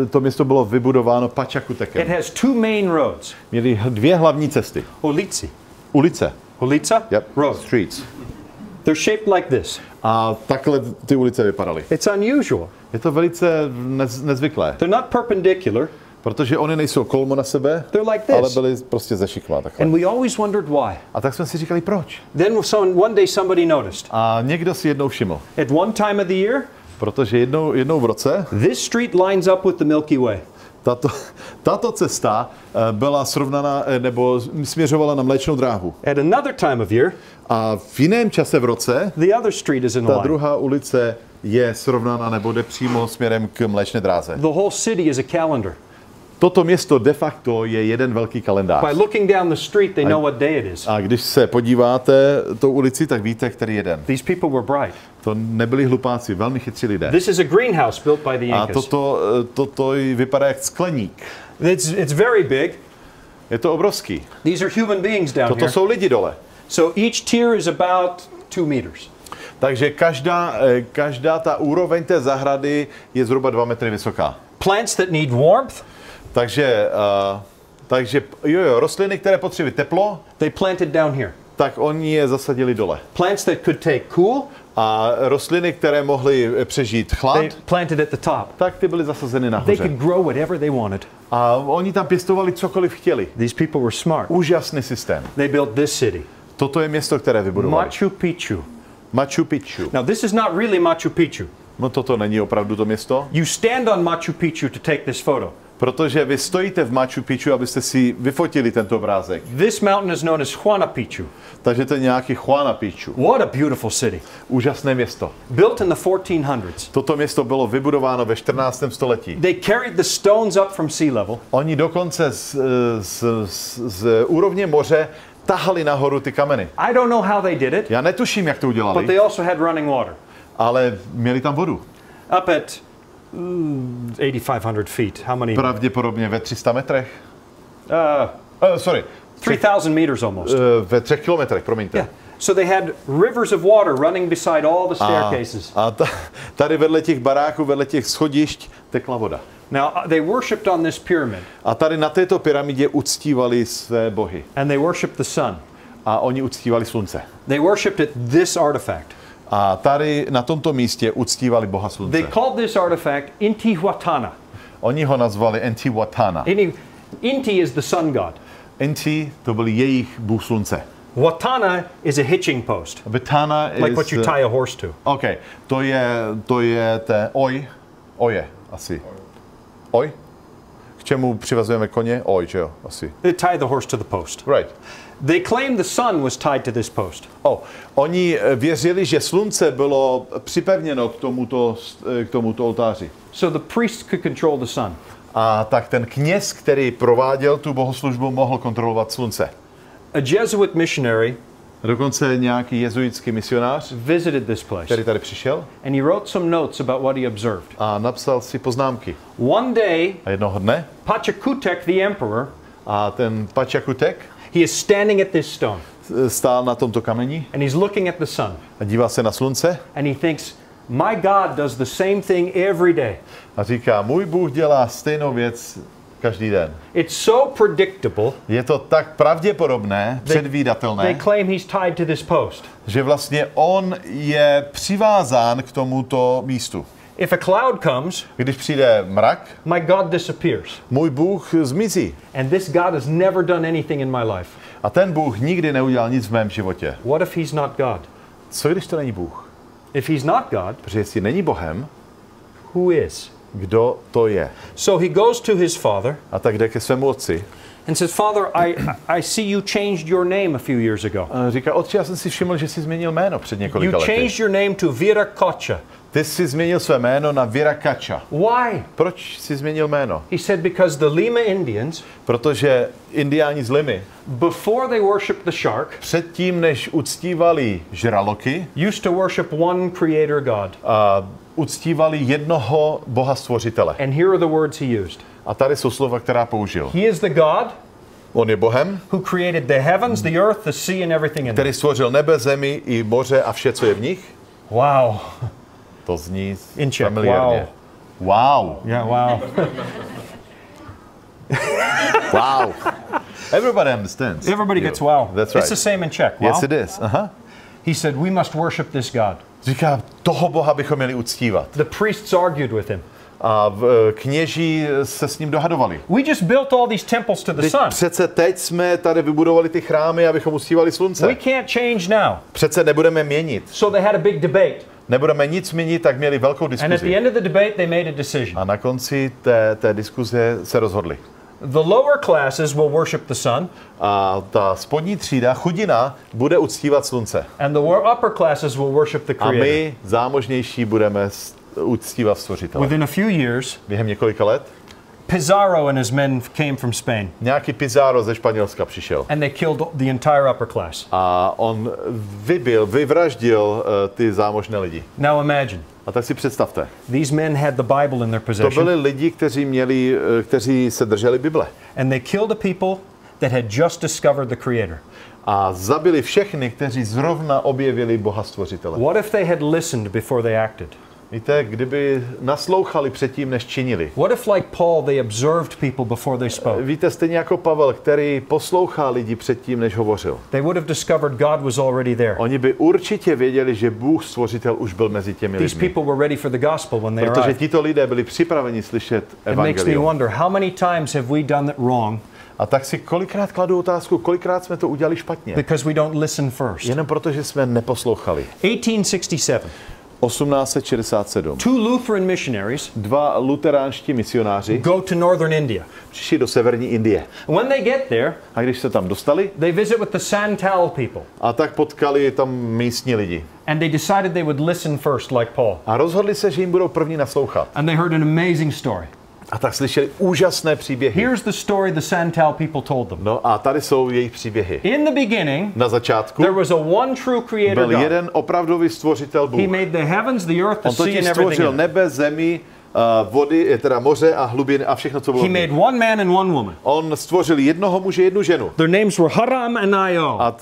to město bylo vybudováno It Pachacutekem. has two main roads. Měli dvě hlavní cesty. Ulice. Ulica? Yep. Road. Streets. They're shaped like this. A takhle ty ulice vypadaly. It's unusual. Je to velice nezvyklé, They're not perpendicular. protože oni nejsou kolmo na sebe, They're like this. ale byly prostě ze šikma takhle. And we always wondered why. A tak jsme si říkali, proč? Then one day somebody noticed. A někdo si jednou všiml, At one time of the year, protože jednou v roce this street lines up with the Milky Way. tato cesta byla srovnaná nebo směřovala na Mléčnou dráhu. At another time of year, A v jiném čase v roce the other street is in ta line. druhá ulice je srovnaná nebo jde přímo směrem k Mléčné dráze. The whole city is a calendar. Toto město de facto je jeden velký kalendář. By looking down the street, they know what day it is. A když se podíváte tou ulici, tak víte, který je den. These people were bright. To nebyli hlupáci, velmi chytří lidé. This is a greenhouse built by the A Incas. toto vypadá jak skleník. It's very big. Je to obrovský. These are human beings down Toto here. jsou lidi dole. So each tier is about 2 meters. Takže každá ta úroveň té zahrady je zhruba 2 metry vysoká. Plants that need warmth, Takže rostliny, které potřebují teplo, they planted down here. tak oni je zasadili dole. Plants that could take cool, A rostliny, které mohly přežít they chlad, planted at the top. tak ty byly zasazeny They nahoře. could grow whatever they wanted. A oni tam pěstovali cokoliv chtěli. These people were smart. Úžasný systém. They built this city, Toto je město, které vybudovali. Machu Picchu. Machu Picchu. Now this is not really Machu Picchu. No toto není opravdu to město, You stand on Machu Picchu to take this photo. protože vy stojíte v Machu Picchu, abyste si vyfotili tento obrázek. This mountain is known as Huayna Picchu. Takže to je nějaký Juana Picchu. What a beautiful city. Úžasné město. Built in the 1400s. Toto město bylo vybudováno ve 14. století. They carried the stones up from sea level. Oni dokonce z úrovně moře tahali nahoru ty kameny. I don't know how they did it, Já netuším, jak to but udělali, they also had running water. ale měli tam vodu. Up at 8,500 feet. How many? Pravděpodobně ve 300 metrech. 3,000 meters almost. Ve 3 kilometrech, promiňte. Yeah. So they had rivers of water running beside all the staircases. A tady vedle těch baráků, vedle těch schodišť tekla voda. Now they worshipped on this pyramid, A tady na této pyramidě uctívali své bohy. and they worshipped the sun. A oni uctívali slunce. They worshipped this artifact. A tady na tomto místě uctívali boha They slunce. called this artifact Intihuatana. Oni ho nazvali Intihuatana. Inti is the sun god. Inti to byl jejich bůh slunce. Huatana is a hitching post, Vitana like what you tie a horse to. OK, to je ten oje asi. Oj? K čemu přivazujeme koně? Oj, že jo, asi. They tie the horse to the post. Right. They claimed the sun was tied to this post. Oni věřili, že slunce bylo připevněno k tomuto oltáři. So the priest could control the sun. A tak ten kněz, který prováděl tu bohoslužbu, mohl kontrolovat slunce. A Jesuit missionary Dokonce nějaký jezuitský misionář visited this place. který tady přišel And he wrote some notes about what he observed. a napsal si poznámky. One day, A jednoho dne Pachakutek, the emperor, a ten Pachakutek he is standing at this stone. stál na tomto kameni And he's looking at the sun. a díval se na slunce And he thinks, my God does the same thing every day. a říká, můj Bůh dělá stejnou věc každý den. It's so predictable. Je to tak pravděpodobné, They předvídatelné, claim he's tied to this post. že vlastně on je přivázán k tomuto místu. If a cloud comes, Když přijde mrak, my God disappears. můj Bůh zmizí. And this God has never done anything in my life. A ten Bůh nikdy neudělal nic v mém životě. What if he's not God? Co když to není Bůh? If he's not God, Protože jestli není Bohem, who is? kdo to je? So he goes to his father A tak jde ke svému otci. and says, Father, I see you changed your name a few years ago. A říká, otče, já jsem si všiml, že jsi změnil jméno před You několika lety. changed your name to Viracocha. Ty jsi změnil své jméno na Virakacha. Why? Proč jsi změnil jméno? He said, because the Lima Indians, Protože indiáni z Limy before they worshiped the shark, předtím, než uctívali žraloky, used to worship one creator God. a uctívali jednoho Boha stvořitele. And here are the words he used. A tady jsou slova, která použil. He is the God On je Bohem, who created the heavens, the earth, the sea, and everything in them. který stvořil nebe, zemi i moře a vše, co je v nich. Wow. To zní In Czech. familiárně. Wow. Yeah, wow. Wow. Everybody understands. Everybody gets wow. That's It's the right. same in Czech. Wow. Yes, it is. Aha. He said, we must worship this God. Říká, toho Boha bychom měli uctívat. The priests argued with him. A kněží se s ním dohadovali. We just built all these temples to the sun. Přece teď jsme tady vybudovali ty chrámy, abychom uctívali slunce. We can't change now. Přece nebudeme měnit. So they had a big debate. Nebudeme nic měnit, tak měli velkou And at the diskuzi. end of the debate, they made a decision. A na konci té diskuze se rozhodli. The lower classes will worship the sun, A ta spodní třída, chudina, bude uctívat slunce. and the upper classes will worship the A Creator. my, zámožnější, budeme uctívat stvořitele. Within a few years, Během několika let Pizarro and his men came from Spain, nějaký Pizarro ze Španělska přišel. and they killed the entire upper class. A on vyvraždil ty zámožné lidi. Now imagine, A tak si představte. these men had the Bible in their To possession, byli lidi, kteří se drželi Bible. and they killed the people that had just discovered the Creator. A zabili všechny, kteří zrovna objevili Boha stvořitele. What if they had listened before they acted? Víte, kdyby naslouchali předtím, než činili. What if, like Paul, they observed people before they spoke? Víte, stejně jako Pavel, který poslouchá lidi předtím, než hovořil. They would have discovered God was already there. Oni by určitě věděli, že Bůh stvořitel už byl mezi těmi These lidmi. people were ready for the gospel when they Protože arrived. tito lidé byli připraveni slyšet It makes me evangelium. wonder, how many times have we done it wrong A tak si kolikrát kladu otázku, kolikrát jsme to udělali špatně. because we don't listen first? Jenom proto, že jsme neposlouchali. 1867, 1867. two Lutheran missionaries Dva luteránští misionáři go to northern India. přišli do severní Indie. When they get there, A když se tam dostali, they visit with the Santal people, a tak potkali tam místní lidi. and they decided they would listen first, like Paul. A rozhodli se, že jim budou první naslouchat. And they heard an amazing story. A tak slyšeli úžasné příběhy. Here's the story the Santal people told them. No a tady jsou jejich příběhy. In the beginning, Na začátku there was a one true creator byl God. jeden opravdový stvořitel Bůh. He made the heavens, the earth, the On sea, totiž and everything stvořil in it. nebe, zemi, vody, teda moře a hlubiny a všechno, co bylo He v nich. made one man and one woman. On stvořil jednoho muže, jednu ženu. Their names were Haram and Io. A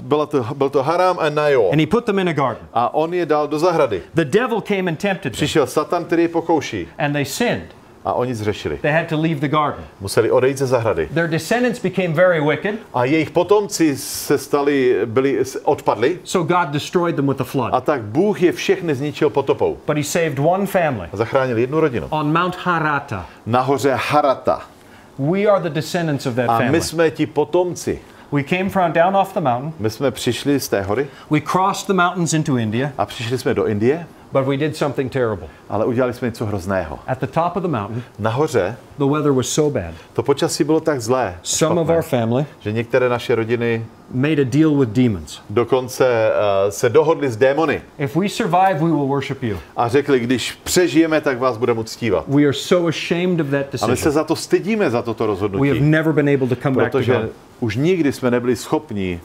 byl to Haram a Najo. And he put them in a garden. A on je dal do zahrady. The devil came and tempted them, Přišel Satan, který je pokouší. and they sinned. A oni zřešili. They had to leave the garden. Museli odejít ze zahrady. Their descendants became very wicked, A jejich potomci se odpadli. so God destroyed them with a flood. A tak Bůh je všechny zničil potopou. But he saved one family A zachránil jednu rodinu. on Mount Harata. Nahoře Harata. We are the descendants of that A my family. jsme ti potomci. We came from down off the mountain. My jsme přišli z té hory We crossed the mountains into India. a přišli jsme do Indie. But we did something terrible. Ale udělali jsme něco hrozného. At the top of the mountain, Nahoře the weather was so bad. to počasí bylo tak zlé, Some of our family že některé naše rodiny made a deal with demons. dokonce se dohodly s démony If we survive, we will worship you. a řekli, když přežijeme, tak vás budeme uctívat. We are so ashamed of that A my se decision. za to stydíme, za toto We have rozhodnutí, never been able to come back to protože God. už nikdy jsme nebyli schopni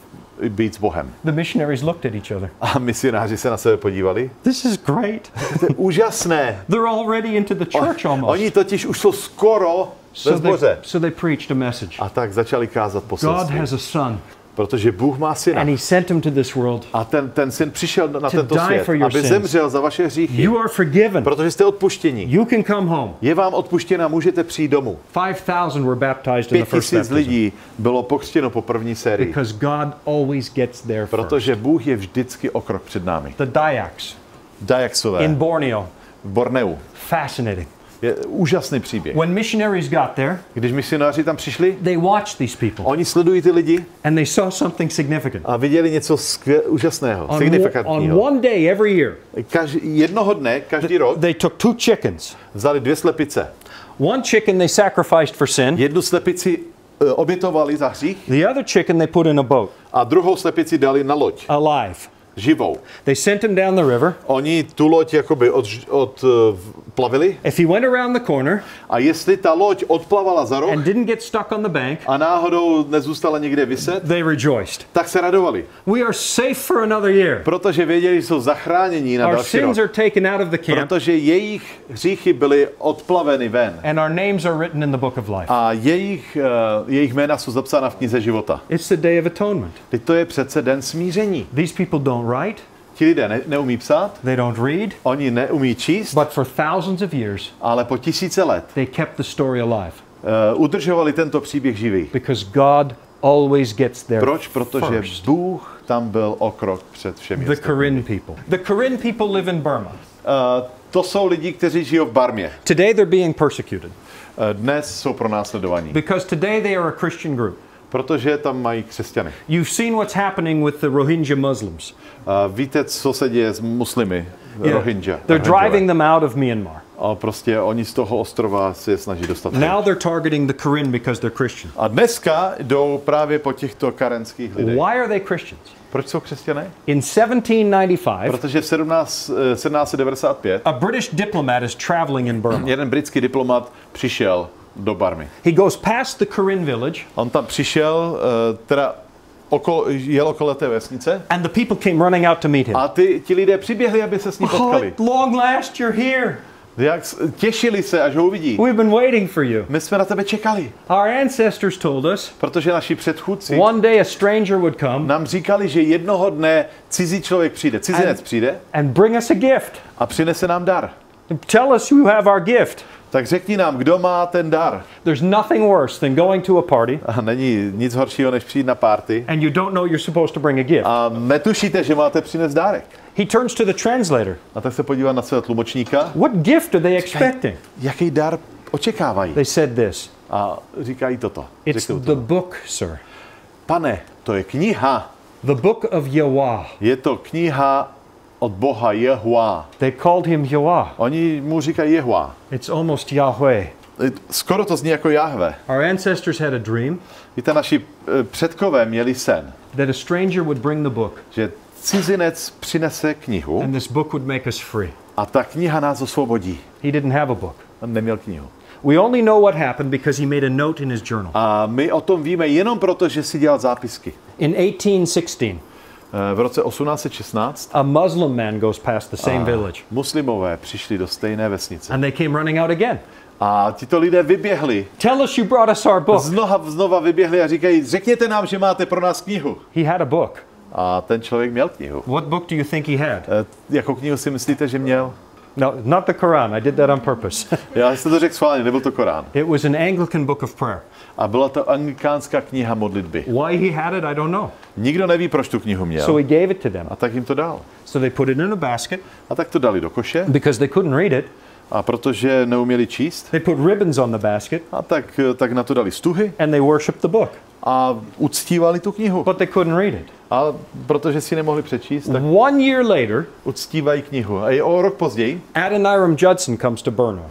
být s Bohem. The missionaries looked at each other. A misionáři se na sebe podívali. This is great. To je úžasné. They're already into the church almost. Oni totiž už jsou skoro ve sboře. So they preached a message. A tak začali kázat God poselství. has a son, Protože Bůh má syna. and he sent him to this world. A ten syn přišel na tento die svět, for your aby sins. zemřel za vaše hříchy. You are forgiven. Protože jste odpuštěni. You can come home. Je vám odpuštěna, můžete přijít domů. 5,000 were baptized in the first 5000 baptism. lidí bylo pokřtěno po první sérii. Because God always gets there first. Protože Bůh je vždycky o krok před námi. The Dayaks Dajaksové in Borneo. v Borneu. Fascinating. Je úžasný příběh. When missionaries got there, Když misionáři tam přišli, they watched these people oni sledují ty lidi and they saw something significant. a viděli něco úžasného, On signifikantního. one day every year, Jednoho dne, každý rok, they took 2 chickens. vzali 2 slepice. One chicken they sacrificed for sin. Jednu slepici obětovali za hřích The other chicken they put in a boat, a druhou slepici dali na loď, alive. živou. They sent him down the river. Oni tu loď jakoby odplavili If he went around the corner a jestli ta loď odplavala za roh and didn't get stuck on the bank, a náhodou nezůstala někde viset, they rejoiced. tak se radovali, We are safe for another year. protože věděli, že jsou zachráněni na Our další rok. sins are taken out of the camp, Protože jejich hříchy byly odplaveny ven and our names are written in the book of life. a jejich jména jsou zapsána v knize života. It's the day of atonement. Teď to je přece den smíření. These people don't write, Ti lidé neumí psát, they don't read, oni neumí číst, but for thousands of years, ale po tisíce let they kept the story alive. udržovali tento příběh živý. Because God always gets there Proč? Protože first. Bůh tam byl o krok před všemi. The ostatními. Karen people. The Karen people live in Burma. To jsou lidi, kteří žijou v Barmě. Today they're being persecuted Dnes jsou pronásledovaní, because today they are a Christian group. protože tam mají křesťany. You've seen what's happening with the Rohingya Muslims. Víte, co se děje s muslimy? Rohingya. They're driving them out of Myanmar. A prostě oni z toho ostrova se je snaží dostat. Now they're targeting the Karen because they're Christian. A dneska jdou právě po těchto karenských lidech. Why are they Christians? Proč jsou křesťané? In 1795, Protože v 1795 a British diplomat is traveling in Burma. jeden britský diplomat přišel do Barmy. He goes past the Karen village, On tam přišel, jel okolo té vesnice and the people came running out to meet him. a ti lidé přiběhli, aby se s ním Oh, potkali. at long last you're here. Těšili se, až ho uvidí. We've been waiting for you. My jsme na tebe čekali, Our ancestors told us protože naši předchůdci one day a stranger would come nám říkali, že jednoho dne cizí člověk přijde, cizinec přijde and bring us a gift. a přinese nám dar. Tell us you have our gift. Tak řekni nám, kdo má ten dar. There's nothing worse than going to a party A není nic horšího, než přijít na party and you don't know you're supposed to bring a gift. a netušíte, že máte přinést dárek. He turns to the translator. A tak se podívá na svého tlumočníka. What gift are they expecting? Jaký dar očekávají? They said this. A říkají toto. It's Řeknou the to. book, sir. Pane, to je kniha. The book of Yahweh. Je to kniha od Boha Jehua. They called him Yahweh. Oni mu říkají Jehua. It's almost Yahweh. Skoro to zní jako Jahve. Our ancestors had a dream Víte, naši předkové měli sen, that a stranger would bring the book že cizinec přinese knihu and this book would make us free. a ta kniha nás osvobodí. He didn't have a book. On neměl knihu. We only know what happened because he made a note in his journal. A my o tom víme jenom proto, že si dělal zápisky. In 1816, V roce 1816 a Muslim man goes past the same village muslimové přišli do stejné vesnice. and they came running out again. A tito lidé vyběhli. Tell us you brought us our book. Znova vyběhli a říkají, řekněte nám, že máte pro nás knihu. He had a book. A ten člověk měl knihu. What book do you think he had? Jakou knihu si myslíte, že měl? No, not the Quran. I did that on purpose. Já jsem to řekl schválně, nebyl to Korán. It was an Anglican book of prayer. A byla to anglikánská kniha modlitby. Why he had it, I don't know. Nikdo neví, proč tu knihu měl. So he gave it to them. A tak jim to dal. So they put it in a basket A tak to dali do koše. because they couldn't read it. A protože neuměli číst, They put ribbons on the basket a tak na to dali stuhy and they worshiped the book. a uctívali tu knihu. but they couldn't read it. A protože si nemohli přečíst, tak 1 year later, uctívají knihu. A o rok později Adoniram Judson comes to Brno.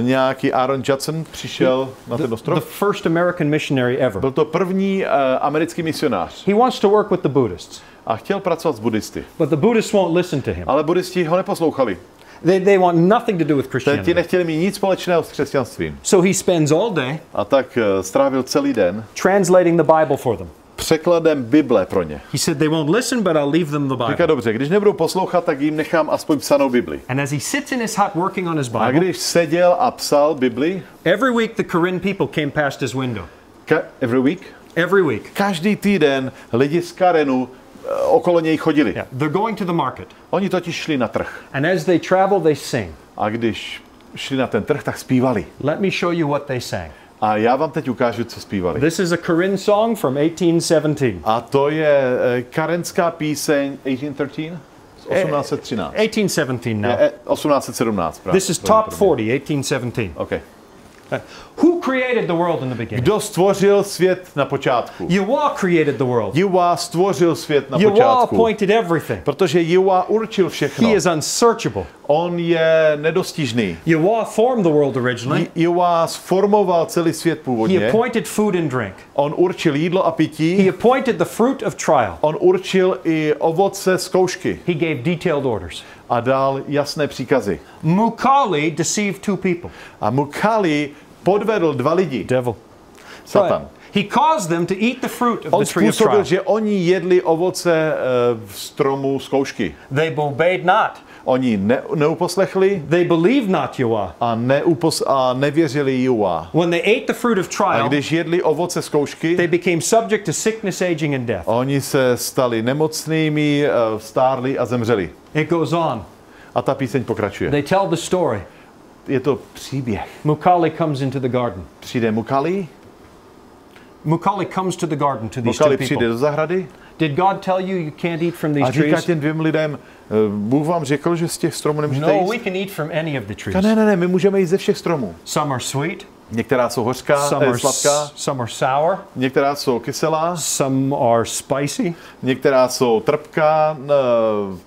nějaký Aaron Judson přišel na ten The ostrov. first American missionary ever. Byl to první americký misionář He wants to work with the Buddhists, a chtěl pracovat s buddhisty. but the Buddhists won't listen to him. Ale buddhisti ho neposlouchali. They want nothing to do with Ti Christianity. nechtěli mít nic společného s křesťanstvím. So he spends all day A tak strávil celý den translating the Bible for them. překladem Bible pro ně. He said they won't listen, but I'll leave them the Říká, Bible. dobře, když nebudou poslouchat, tak jim nechám aspoň psanou Bibli. And as he sits in his hut working on his A Bible, když seděl a psal Bibli, every week the Korean people came past his window. every week, Every week. každý týden lidi z Karenu okolo něj chodili. Yeah, they're going to the market. Oni totiž šli na trh. And as they travel, they sing. A když šli na ten trh, tak zpívali. Let me show you what they sang. A já vám teď ukážu, co zpívali. This is a Korean song from 1817. A to je karenská píseň 1813? 1813. 1817 now. 1817. Právě. This is top 40, 1817. Okay. Who created the world in the beginning? Kdo stvořil svět na počátku? Yahweh created the world. Yahweh stvořil svět na Yahweh počátku. appointed everything. Protože Yahweh určil všechno. He is unsearchable. On je nedostižný. Yahweh formed the world originally. Yahweh sformoval celý svět He původně. appointed food and drink. On určil jídlo a He pití. appointed the fruit of trial. On určil i ovoce zkoušky He gave detailed orders. a dal jasné příkazy. Mukali deceived two people. A Mukali podvedl 2 lidi. Devil. Satan. He caused them to eat the fruit of On the tree of způsobil, trial. že oni jedli ovoce v stromu zkoušky. They obeyed not. Oni neuposlechli They believed not Yahweh. a nevěřili Yahweh. When they ate the fruit of A trial, když jedli ovoce zkoušky, they became subject to sickness, aging, and death. oni se stali nemocnými, stárli a zemřeli. It goes on. A ta píseň pokračuje. They tell the story. Je to příběh. Mukali comes into the garden. Přijde Mukali. Mukali comes to the garden to these two Mukali přijde people. do zahrady Did God tell you you can't eat from a these říká trees? těm 2 lidem, Bůh vám řekl, že z těch stromů nemůžete No, jíst? we can eat from any of the trees. Říká, ne, my můžeme jíst ze všech stromů. Some are sweet, Některá jsou hořká, sladká, some are sour, některá jsou kyselá, some are spicy. některá jsou trpká,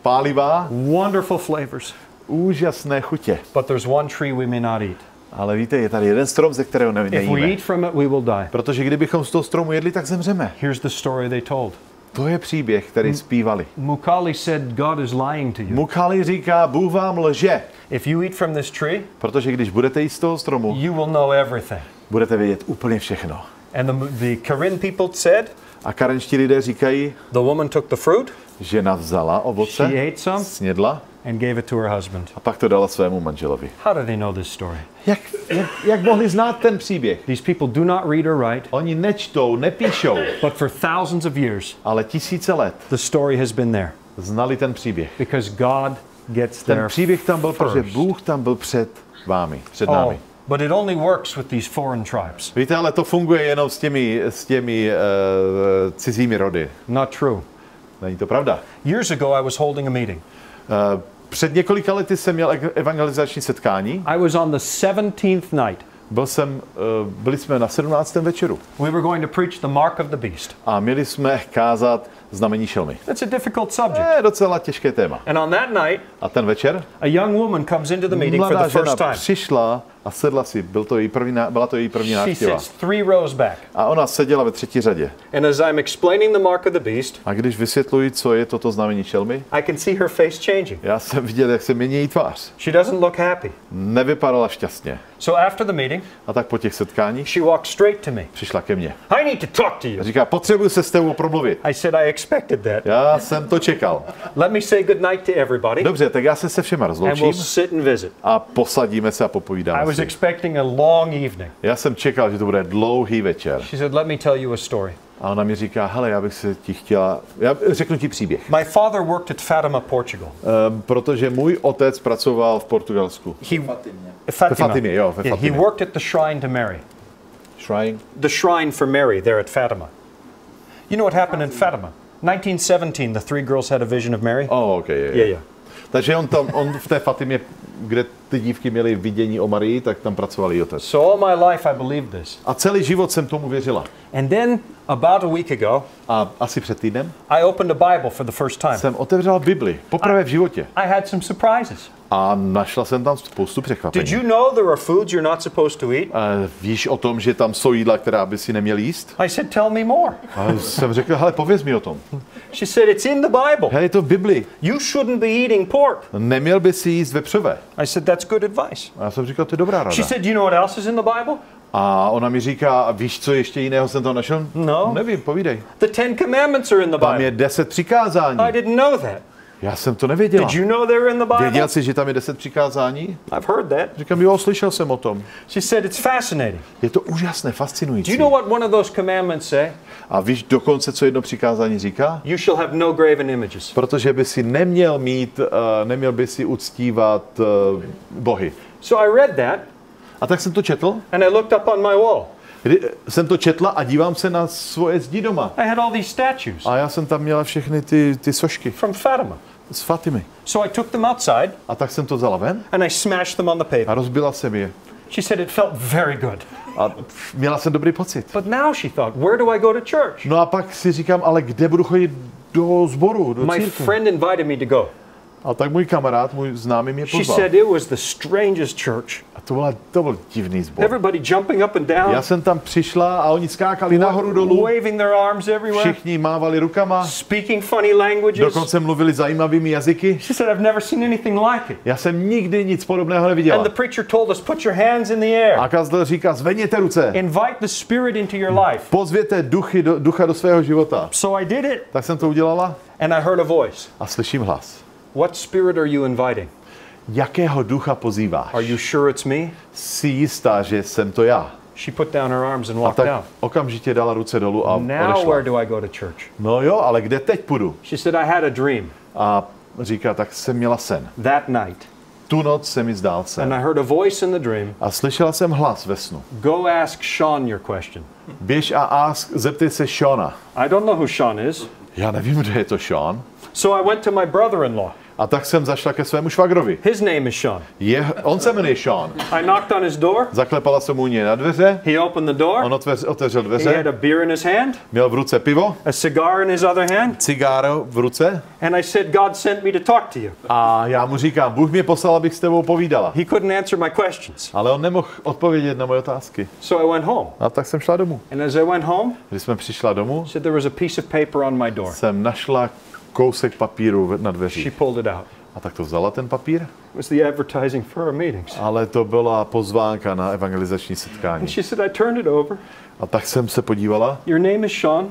pálivá. Wonderful flavors. Úžasné chutě. But there's one tree we may not eat. Ale víte, je tady jeden strom, ze kterého If we nejíme. eat from it, we will die. Protože kdybychom z toho stromu jedli, tak zemřeme. Here's the story they told. To je příběh, který zpívali. Mukali said, God is lying to you. Mukali říká, Bůh vám lže. If you eat from this tree, Protože když budete jíst z toho stromu, you will know everything. budete vědět úplně všechno. And the Korean people said, A karenští lidé říkají, the woman took the fruit, žena vzala ovoce, she ate some, snědla and gave it to her husband. a pak to dala svému manželovi. How do they know this story? Jak mohli znát ten příběh? These people do not read or write, Oni nečtou, nepíšou, but for thousands of years, ale tisíce let the story has been there. znali ten příběh. Because God gets Ten there příběh tam byl, protože first. Bůh tam byl před vámi, před Oh, námi. but it only works with these foreign tribes. Víte, ale to funguje jenom s těmi cizími rody. Not true. Není to pravda. Years ago, I was holding a meeting. Před několika lety jsem měl evangelizační setkání. I was on the 17th night. Byli jsme na 17. večeru We were going to preach the mark of the beast. a měli jsme kázat znamení šelmy. That's a difficult subject. To je docela těžké téma. And on that night, A ten večer a young woman comes into the meeting for mladá the first žena time. přišla a sedla si. Byla to její první She návštěva. sits 3 rows back. A ona seděla ve 3. řadě. And as I'm explaining the mark of the beast, A když vysvětluji, co je toto znamení šelmy, I can see her face changing. já jsem viděl, jak se mění její tvář. She doesn't look happy. Nevypadala šťastně. So after the meeting, A tak po těch setkáních she walked straight to me. přišla ke mně. I need to talk to you. A říká, potřebuji se s tebou promluvit. I said, I expected that. Já jsem to čekal. Let me say good night to everybody, Dobře, tak já se všema and rozloučím we'll sit and visit. a posadíme se a I popovídáme was si. expecting a long evening. Já jsem čekal, že to bude dlouhý večer. She said, let me tell you a story. A ona mi říká, hele, já bych se ti řeknu ti příběh. My father worked at Fatima, Portugal. Protože můj otec pracoval v Portugalsku. Fatima. Fatimě, jo, ve Yeah, he Fatimě. worked at the shrine to Mary. Shrine? The shrine for Mary there at Fatima. You know what happened in Fatima? 1917, the 3 girls had a vision of Mary. Oh, okay, Yeah. Takže on v té Fatimě, kde ty dívky měly vidění o Marii, tak tam pracoval její otec. So all my life I believed this. A celý život jsem tomu věřila. And then about a week ago, A asi před týdnem I opened a Bible for the first time. jsem otevřela Bibli, poprvé v životě. I had some surprises. A našla jsem tam spoustu Did překvapení. you know there are foods you're not supposed to eat? Víš o tom, že tam jsou jídla, která by si neměl jíst? I said, tell me more. A jsem řekl, hele, pověz mi o tom. She said, it's in the Bible. Hele, je to v Bibli. You shouldn't be eating pork. Neměl by si jíst vepřové. I said, that's good advice. A já jsem říkal, to je dobrá rada. She said, do you know what else is in the Bible? A ona mi říká, a víš, co ještě jiného jsem tam našel? No. Nevím, povídej. The 10 Commandments are in the Tam Bible. je 10 přikázání. I didn't know that. Já jsem to nevěděla. Did you know they were in the Bible? Věděl jsi, že tam je 10 přikázání? I've heard that. Říkám, jo, slyšel jsem o tom. She said, it's fascinating. Je to úžasné, Do fascinující. you know what one of those commandments say? A víš dokonce, co jedno přikázání říká? You shall have no graven images. Protože by si neměl by si uctívat bohy. So I read that, A tak jsem to četl. and I looked up on my wall. Kdy jsem to četla a dívám se na svoje zdi doma. I had all these statues A já jsem tam měla všechny ty sošky from Fatima. s Fatimy. So I took them outside, A tak jsem to vzala ven and I smashed them on the a pavement. rozbila jsem je. She said it felt very good. A měla jsem dobrý pocit. But now she thought, where do I go to church? No a pak si říkám, ale kde budu chodit do sboru, do My církve? friend invited me to go. A tak můj kamarád, můj známý mě She pozval. said it was the strangest church. A to byl divný sbor. Everybody jumping up and down, Já jsem tam přišla a oni skákali nahoru dolů. waving their arms everywhere, Všichni mávali rukama, speaking funny languages. dokonce mluvili zajímavými jazyky. She said, I've never seen anything like it. Já jsem nikdy nic podobného And neviděla. the preacher told us, put your hands in the air. A kazatel říká, zvedněte ruce, Invite the Spirit into your life. pozvěte ducha do svého života. So I did it, Tak jsem to udělala and I heard a voice. a slyším hlas. What spirit are you inviting? Jakého ducha pozýváš? Are you sure it's me? Jsi jistá, že jsem to já? She put down her arms and A walked tak out. okamžitě dala ruce dolů a Now odešla. where do I go to church? No jo, ale kde teď půjdu? She said, I had a dream A říká, tak jsem měla sen. that night. Tu noc se mi zdál And sen. I heard a voice in the dream. A slyšela jsem hlas ve snu. Go ask Shawn your question. Běž a zeptej se Shawna. I don't know who Shawn is. Já nevím, kdo je to Shawn. So I went to my brother-in-law. A tak jsem zašla ke svému švagrovi. His name is Shawn. On se jmenuje Shawn. I knocked on his door. Zaklepala jsem u něj na dveře. He opened the door. On otevřel He had dveře. a beer in his hand, Měl v ruce pivo, a cigar in his other hand. cigáro v ruce. And I said, God sent me to talk to you. A já mu říkám, Bůh mě poslal, abych s tebou povídala. He couldn't answer my questions. Ale on nemohl odpovědět na moje otázky. So I went home. A tak jsem šla domů. And as I went home, Když jsme přišla domů, said there was a piece of paper on my door. jsem našla kousek papíru na She dveřích. pulled it out. A tak to vzala ten papír, It was the advertising for our meetings. ale to byla pozvánka na evangelizační setkání. And she said, I turned it over. A tak jsem se podívala Your name is Shawn,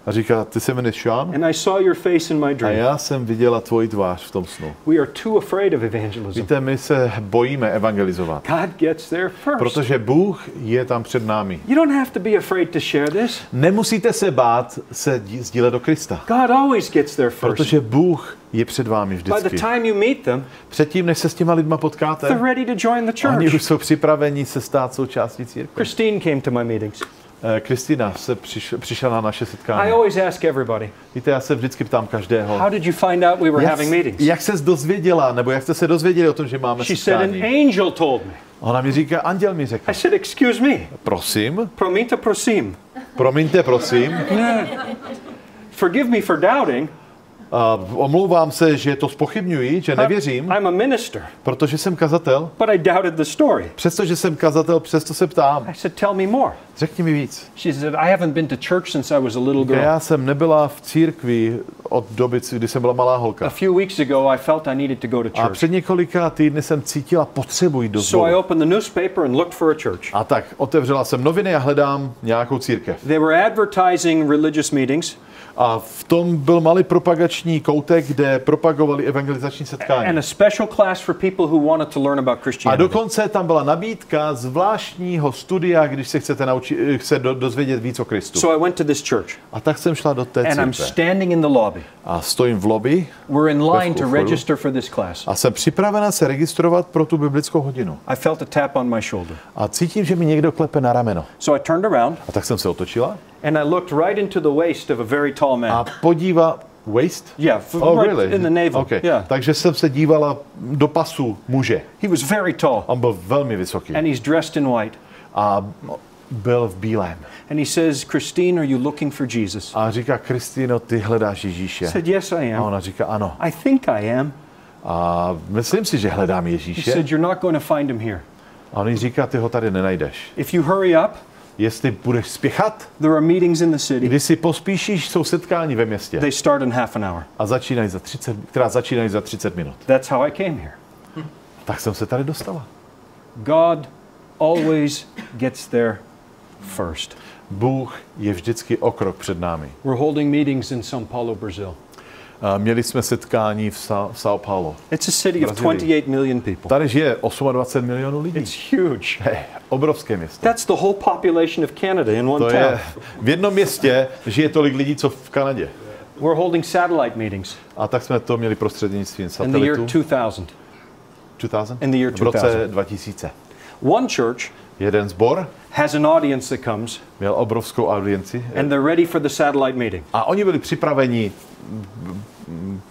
a říká, ty se jmenuješ Shawn? and I saw your face in my A dream. já jsem viděla tvoji tvář v tom snu. We are too afraid of evangelism. Víte, my se bojíme evangelizovat, God gets there first. protože Bůh je tam před námi. You don't have to be afraid to share this. Nemusíte se bát se sdílet do Krista, God always gets there first. protože Bůh je před vámi By the vždycky. time you meet them, Předtím, než se s těma lidma potkáte, they're ready to join the oni church. už jsou připraveni se stát součástí církve. Christine came to my meetings. Kristýna se přišla na naše I setkání. always ask everybody, Víte, já se vždycky ptám každého. how did you find out we were having meetings? Jak ses dozvěděla, nebo jak jste se dozvěděli o tom, že máme She said, an setkání? angel told me. Ona mi říká, anděl mi řekl. I said, excuse me, Prosím, promita prosim. promiňte, prosím. Forgive me for doubting. Omlouvám se, že to zpochybňuji, že nevěřím, I'm a minister, protože jsem kazatel. but I doubted the story. Přestože jsem kazatel, přesto se ptám. I said, tell me more. Řekni mi víc. She said, I haven't been to church since I was a little girl. Já jsem nebyla v církvi od doby, kdy jsem byla malá A holka. few weeks ago, I felt I needed to go to A church. před několika týdny jsem cítila potřebu jít do So I sboru. opened the newspaper and looked for a church. A tak otevřela jsem noviny a hledám nějakou církev. They were advertising religious meetings A v tom byl malý propagační koutek, kde propagovali evangelizační setkání. and a special class for people who wanted to learn about A Christianity. dokonce tam byla nabídka zvláštního studia, když se chcete dozvědět víc o Kristu. So I went to this church A tak jsem šla do té and I'm církve. standing in the lobby. A stojím v lobby We're in line to vchodu. register for this class. a jsem připravena se registrovat pro tu biblickou hodinu. I felt a tap on my shoulder. A cítím, že mi někdo klepe na rameno. So I turned around A tak jsem se otočila and I looked right into the waist of a very tall a man. Waist? Yeah, right in the navel. Okay. Yeah. Takže jsem se dívala do pasu muže. He was very tall. On byl velmi vysoký. And he's dressed in white. A byl v bílém. And he says, Christine, are you looking for Jesus? A říká, Kristýno, ty hledáš Ježíše. I said, yes, I A am. ona říká, ano. I think I am. A myslím si, že hledám He Ježíše. said, you're not going to find him here. A on jí říká, ty ho tady nenajdeš. If you hurry up, Jestli budeš spěchat, there are meetings in the city. když si pospíšíš, jsou setkání ve městě. They start in half an hour. A začínají za 30 minut. That's how I came here. Tak jsem se tady dostala. God always gets there first. Bůh je vždycky o krok před námi. We're holding meetings in São Paulo, Brazil. Měli jsme setkání v São Paulo. It's a city of 28 million people. Tady žije 28 milionů lidí. It's huge. Obrovské město. That's the whole population of Canada in one To town. je, v jednom městě žije tolik lidí, co v Kanadě. We're holding satellite meetings A tak jsme to měli prostřednictvím in the year satelitu. 2000. 2000? In the year V roce 2000. 2000. One church Jeden sbor has an audience that comes, měl obrovskou audienci and they're ready for the satellite meeting. a oni byli připraveni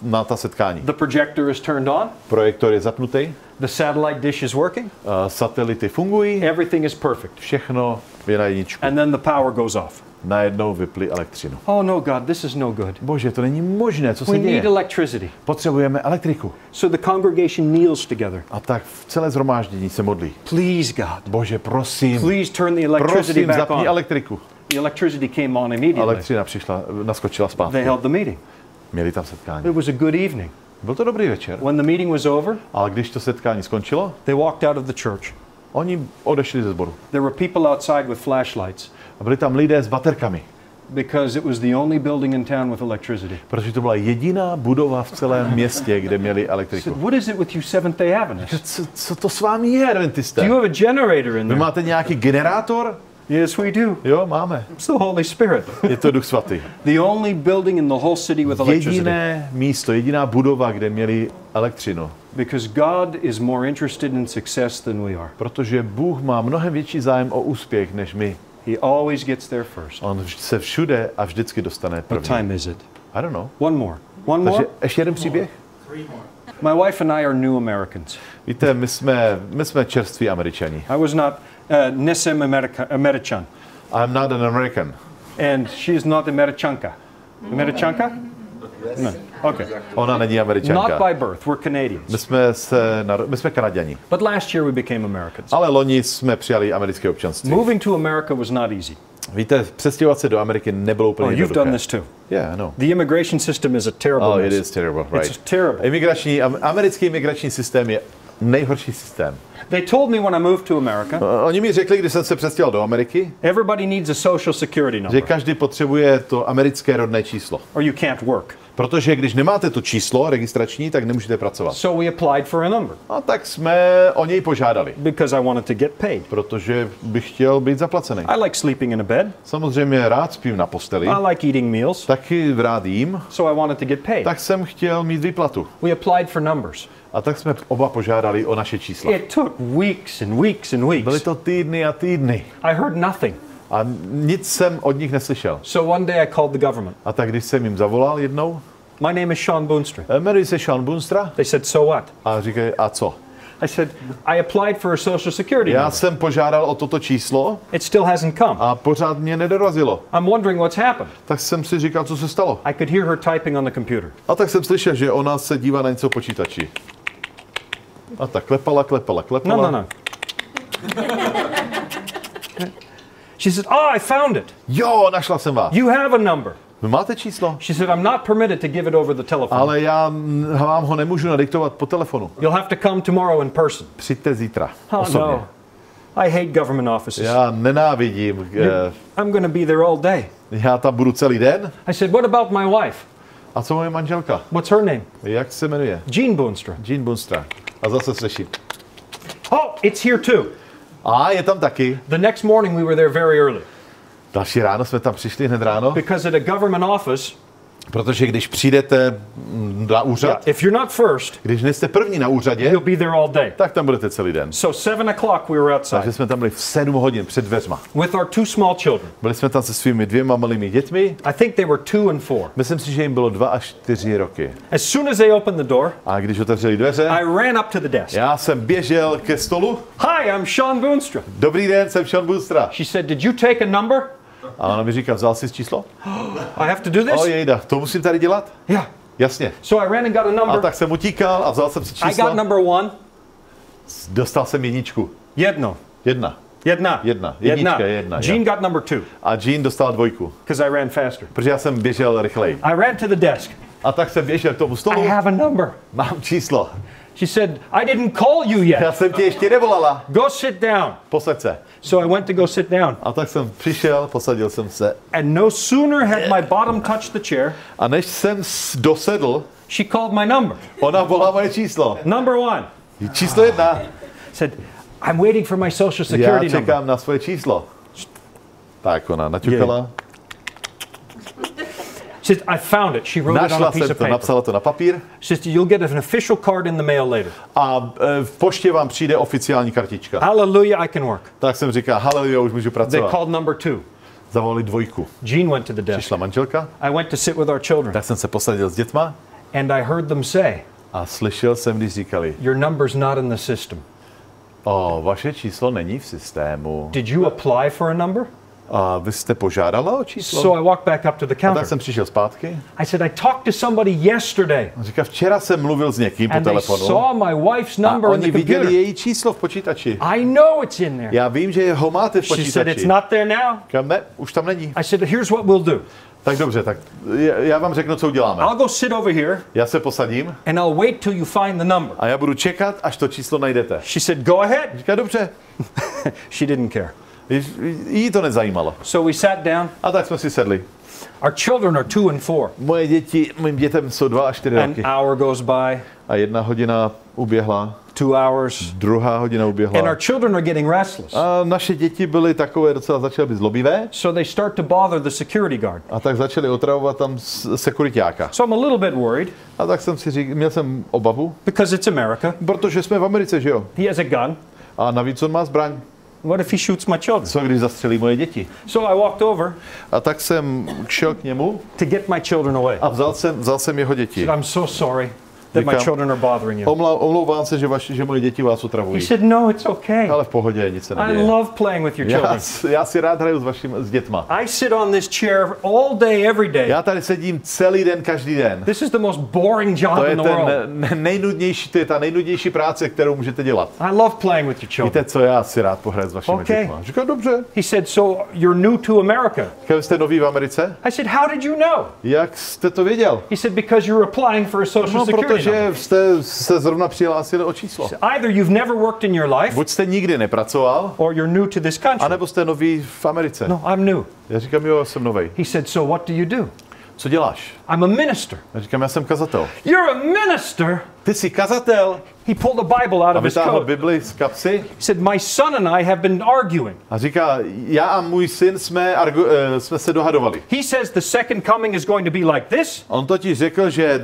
na ta setkání. The projector is turned on, Projektor je zapnutý, the satellite dish is working, satelity fungují, everything is perfect. všechno je na jedničku. And then the power goes off. Najednou vypli elektřinu. Oh no, God, this is no good. Bože, to není možné, co We se děje? need electricity. Potřebujeme elektriku. So the congregation kneels together. A tak v celé zhromáždění se modlí. Please, God, Bože, prosím, please turn the electricity prosím, back zapni on. elektriku. The electricity came on immediately. Elektřina naskočila They zpátky. held the meeting. Měli tam setkání. It was a good evening. Byl to dobrý večer, When the meeting was over, ale když to setkání skončilo, they walked out of the church. oni odešli ze sboru. There were people outside with flashlights A byli tam lidé s baterkami, because it was the only building in town with electricity. protože to byla jediná budova v celém městě, kde měli I said, elektriku. what is it with you Seventh-day Adventists? Co to s vámi je, Do adventisté? you have a generator in Vy there? máte nějaký generátor? Yes, we do. Jo, máme. It's the Holy Spirit. Je to Duch Svatý. The only building in the whole city with electricity. Jediné místo, jediná budova, kde měli elektřinu. Because God is more interested in success than we are. Protože Bůh má mnohem větší zájem o úspěch než my. He always gets there first. On se všude a vždycky dostane What první. time is it? I don't know. One more. One Takže more? ještě jeden příběh? My wife and I are new Americans. Víte, my jsme čerství Američani. I was not, nesem American. I'm not an American. And she is not Americanka. Americanka? No. Okay. Ona není Not Američanka. by birth. We're Canadians. My jsme Kanaďani. But last year we became Americans. Ale loni jsme přijali americké občanství. Moving to America was not easy. Víte, přestěhovat se do Ameriky nebylo úplně Oh, you've done jednoduché. this too. Yeah, I know. The immigration system is a terrible Oh, mess. it is terrible, right. It's terrible. Americký imigrační systém je nejhorší systém. They told me when I moved to America, Oni mi řekli, když jsem se přestěhoval do Ameriky, everybody needs a social security že number každý potřebuje to americké rodné číslo. or you can't work. Protože když nemáte to číslo registrační, tak nemůžete pracovat. So we applied for a number A tak jsme o něj požádali, because I wanted to get paid. protože bych chtěl být zaplacený. I like sleeping in a bed. Samozřejmě rád spím na posteli, I like eating meals. taky rád jím, So I wanted to get paid. tak jsem chtěl mít výplatu. We applied for numbers. A tak jsme oba požádali o naše čísla. It took weeks and weeks and Byly weeks. to týdny a týdny. I heard nothing. A nic jsem od nich neslyšel. So one day I called the government. A tak když jsem jim zavolal jednou, My name is Shawn Boonstra. jmenuji se Shawn Boonstra, They said, so what? a říkají, a co? I said, I applied for a social security Já number. jsem požádal o toto číslo It still hasn't come. a pořád mě nedorazilo. I'm wondering what's happened. Tak jsem si říkal, co se stalo. I could hear her typing on the computer. A tak jsem slyšel, že ona se dívá na něco v počítači. A tak klepala. No. She said, oh, I found it. Jo, našla jsem vás. You have a number. Vy máte číslo? She said, I'm not permitted to give it over the telephone. Ale já vám ho nemůžu nadiktovat po telefonu. You'll have to come tomorrow in person. Přijďte zítra. Oh, Osobně. no. I hate government offices. Já nenávidím. I'm going to be there all day. Já tam budu celý den. I said, what about my wife? A co moje manželka? What's her name? Jak se jmenuje? Jean Boonstra. Jean Boonstra. A zase slyším. Oh, it's here too. A je tam taky. The next morning we were there very early Další ráno jsme tam přišli hned ráno. because at a government office, Protože když přijdete na úřad, If you're not first, když nejste první na úřadě, you'll be there all day. tak tam budete celý den. So 7 o'clock we were outside Takže jsme tam byli v 7 hodin před dveřma. with our 2 small children. Byli jsme tam se svými 2 malými dětmi. I think they were 2 and 4. Myslím si, že jim bylo 2 až 4 roky. As soon as they opened the door, A když otevřeli dveře, I ran up to the desk. já jsem běžel ke stolu. Hi, I'm Shawn Boonstra. Dobrý den, jsem Shawn Boonstra. She said, "Did you take a number?" A ona mi říká, vzal jsi číslo? I have to do this? Jejda, to musím tady dělat? Yeah. Jasně. So I ran and got a A number. tak jsem utíkal a vzal jsem si I got číslo. number 1. Dostal jsem jedničku. Jedno. Jedna. Jedna. Jednička, jedna. Jean got number 2 A Jean dostala 2, because I ran faster. protože já jsem běžel rychleji. I ran to the desk. A tak jsem běžel k tomu stolu. I have a number. Mám číslo. She said, "I didn't call you Já yet. jsem tě ještě nevolala. Go sit down." Posaď se. So I went to go sit down. A tak jsem přišel, posadil jsem se. And no sooner had my bottom touched the chair, A než jsem dosedl, she called my number. ona volá moje číslo. Number 1. Číslo 1. Said, "I'm waiting for my social Já security number." čekám na svoje číslo. Tak ona naťukala. She said, "I found it." She wrote it on a Našla piece jsem of to, paper. napsala to na papír. She said, "You'll get an official card in the mail later." A v poště vám přijde oficiální kartička. Hallelujah, I can work. Tak jsem říkal, haleluja, už můžu They pracovat. called number 2. Zavolali 2. Jean went to the desk. Přišla manželka, I went to sit with our children, tak jsem se posadil s dětma and I heard them say, a slyšel jsem, když říkali, "Your number's not in the system. vaše číslo není v systému. Did you apply for a number?" A vy jste požádala o číslo? So I walked back up to the A tak counter. jsem přišel zpátky. I said, "I talked to somebody yesterday, On říká, včera jsem mluvil s někým po and they telefonu saw my wife's a number in the oni viděli computer. její číslo v počítači. I know it's in there." Já vím, že ho máte v She said, "It's počítači. not there now." Říkám, ne, už tam není. I said, "Here's what we'll do. Tak dobře, tak já vám řeknu, co uděláme. I'll go sit over here, Já se posadím and I'll wait till you find the number." a já budu čekat, až to číslo najdete. She said, "Go ahead." Říká, dobře. She didn't care. Jí to nezajímalo. So we sat down. A tak jsme si sedli. Our children are 2 and 4. Mým dětem jsou 2 a 4 An roky. hour goes by, A 1 hodina uběhla, 2 hours, 2 hodina and uběhla. our children are getting restless. A naše děti byly takové, docela začaly být zlobivé. So they start to bother the security guard. A tak začali otravovat tam sekuritáka. So I'm a little bit worried A tak jsem si říkal, měl jsem obavu, because it's America. protože jsme v Americe, že jo? He has a gun. A navíc on má zbraň. What if he shoots my children? Co když zastřelí moje děti? So I walked over A tak jsem šel k němu to get my children away. a vzal jsem jeho děti. I'm so sorry that my Říkám, children are bothering you. Omlouvám se, že moje děti vás He otravují. said, "No, it's okay. Ale v pohodě, nic se I neděje. love playing with your children. Já si rád hraju s dětma. I sit on this chair all day, every day. Já tady sedím celý den, každý den. This is the most boring job To je in the world. to je ta nejnudnější práce, kterou můžete dělat. I love playing with your children." Víte co, já si rád pohraju s vašimi Okay. dětma. Říkal, dobře. He said, "So you're new to America?" Říkal, jste nový v Americe? I said, "How did you know?" Jak jste to věděl? He said, "Because you're applying for a social No, security number. protože jste se zrovna přihlásili o číslo. Either you've never worked in your life, Buď jste nikdy nepracoval, or you're new to this country." anebo jste nový v Americe. No, I'm new. Já říkám, jo, jsem novej. He said, "So what do you do?" Co děláš? "I'm a minister." Já říkám, já jsem kazatel. "You're a minister?" Ty jsi kazatel? He pulled a Bible out A of his vytáhl coat. Bibli z kapsy He said, "My son and I have been arguing." a říká, já a můj syn jsme se dohadovali. He says the second coming is going to be like this. On totiž řekl, že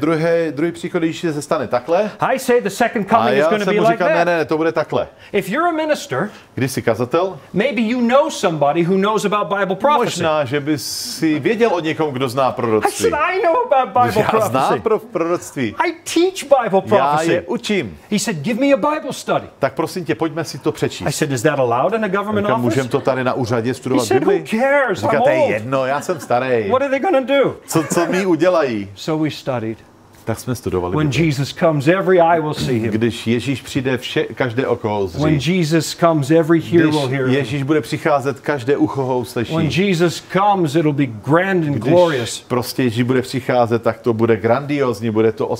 druhý příchod Ježíše se stane takhle. I say the second A coming is já going to jsem be mu like říkal, that. ne, to bude takhle. If you're a minister, Když jsi kazatel, maybe you know somebody who knows about Bible prophecy. možná, že bys si věděl o někom, kdo zná I proroctví. said, "I know about Bible Já znám prophecy. proroctví. I teach Bible Já prophecy." je učím. He said, "Give me a Bible study." Tak prosím tě, pojďme si to I přečíst. said, "Is that allowed in a government Říkám, office?" můžeme to tady na úřadě He studovat said, "Who Bibli? cares? Říká, I'm to je old. jedno, já jsem starý. What are they going to do?" Co mi udělají? So we studied. Tak jsme studovali When Bibli. Jesus comes, every eye will see him. Když Ježíš přijde, každé oko ho When zří. Jesus comes, every ear Když will hear him. Ježíš bude přicházet, každé ucho ho When uslyší. Jesus comes, it'll be grand and Když glorious. prostě Ježíš bude přicházet, tak to bude grandiózní, bude to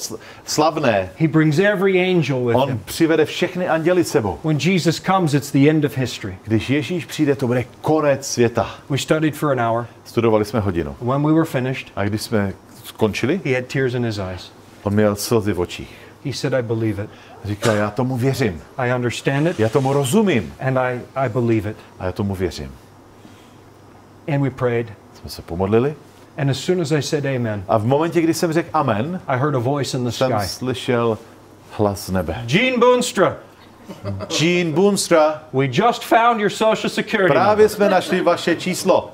slavné. He brings every angel with On him. přivede všechny anděly sebou. When Jesus comes, it's the end of history. Když Ježíš přijde, to bude konec světa. We studied for an hour. Studovali jsme hodinu. When we were finished, A když jsme skončili, he had tears in his eyes. on měl slzy v očích. He said, "I believe it. Říká, já tomu věřím. I understand it, Já tomu rozumím. and I believe it." A já tomu věřím. And we prayed. Jsme se pomodlili And as soon as I said amen, A v momentě, kdy jsem řekl amen, I heard a voice in the jsem sky. slyšel hlas z nebe. Gene Boonstra, Gene Boonstra, we just found your social security právě number. jsme našli vaše číslo.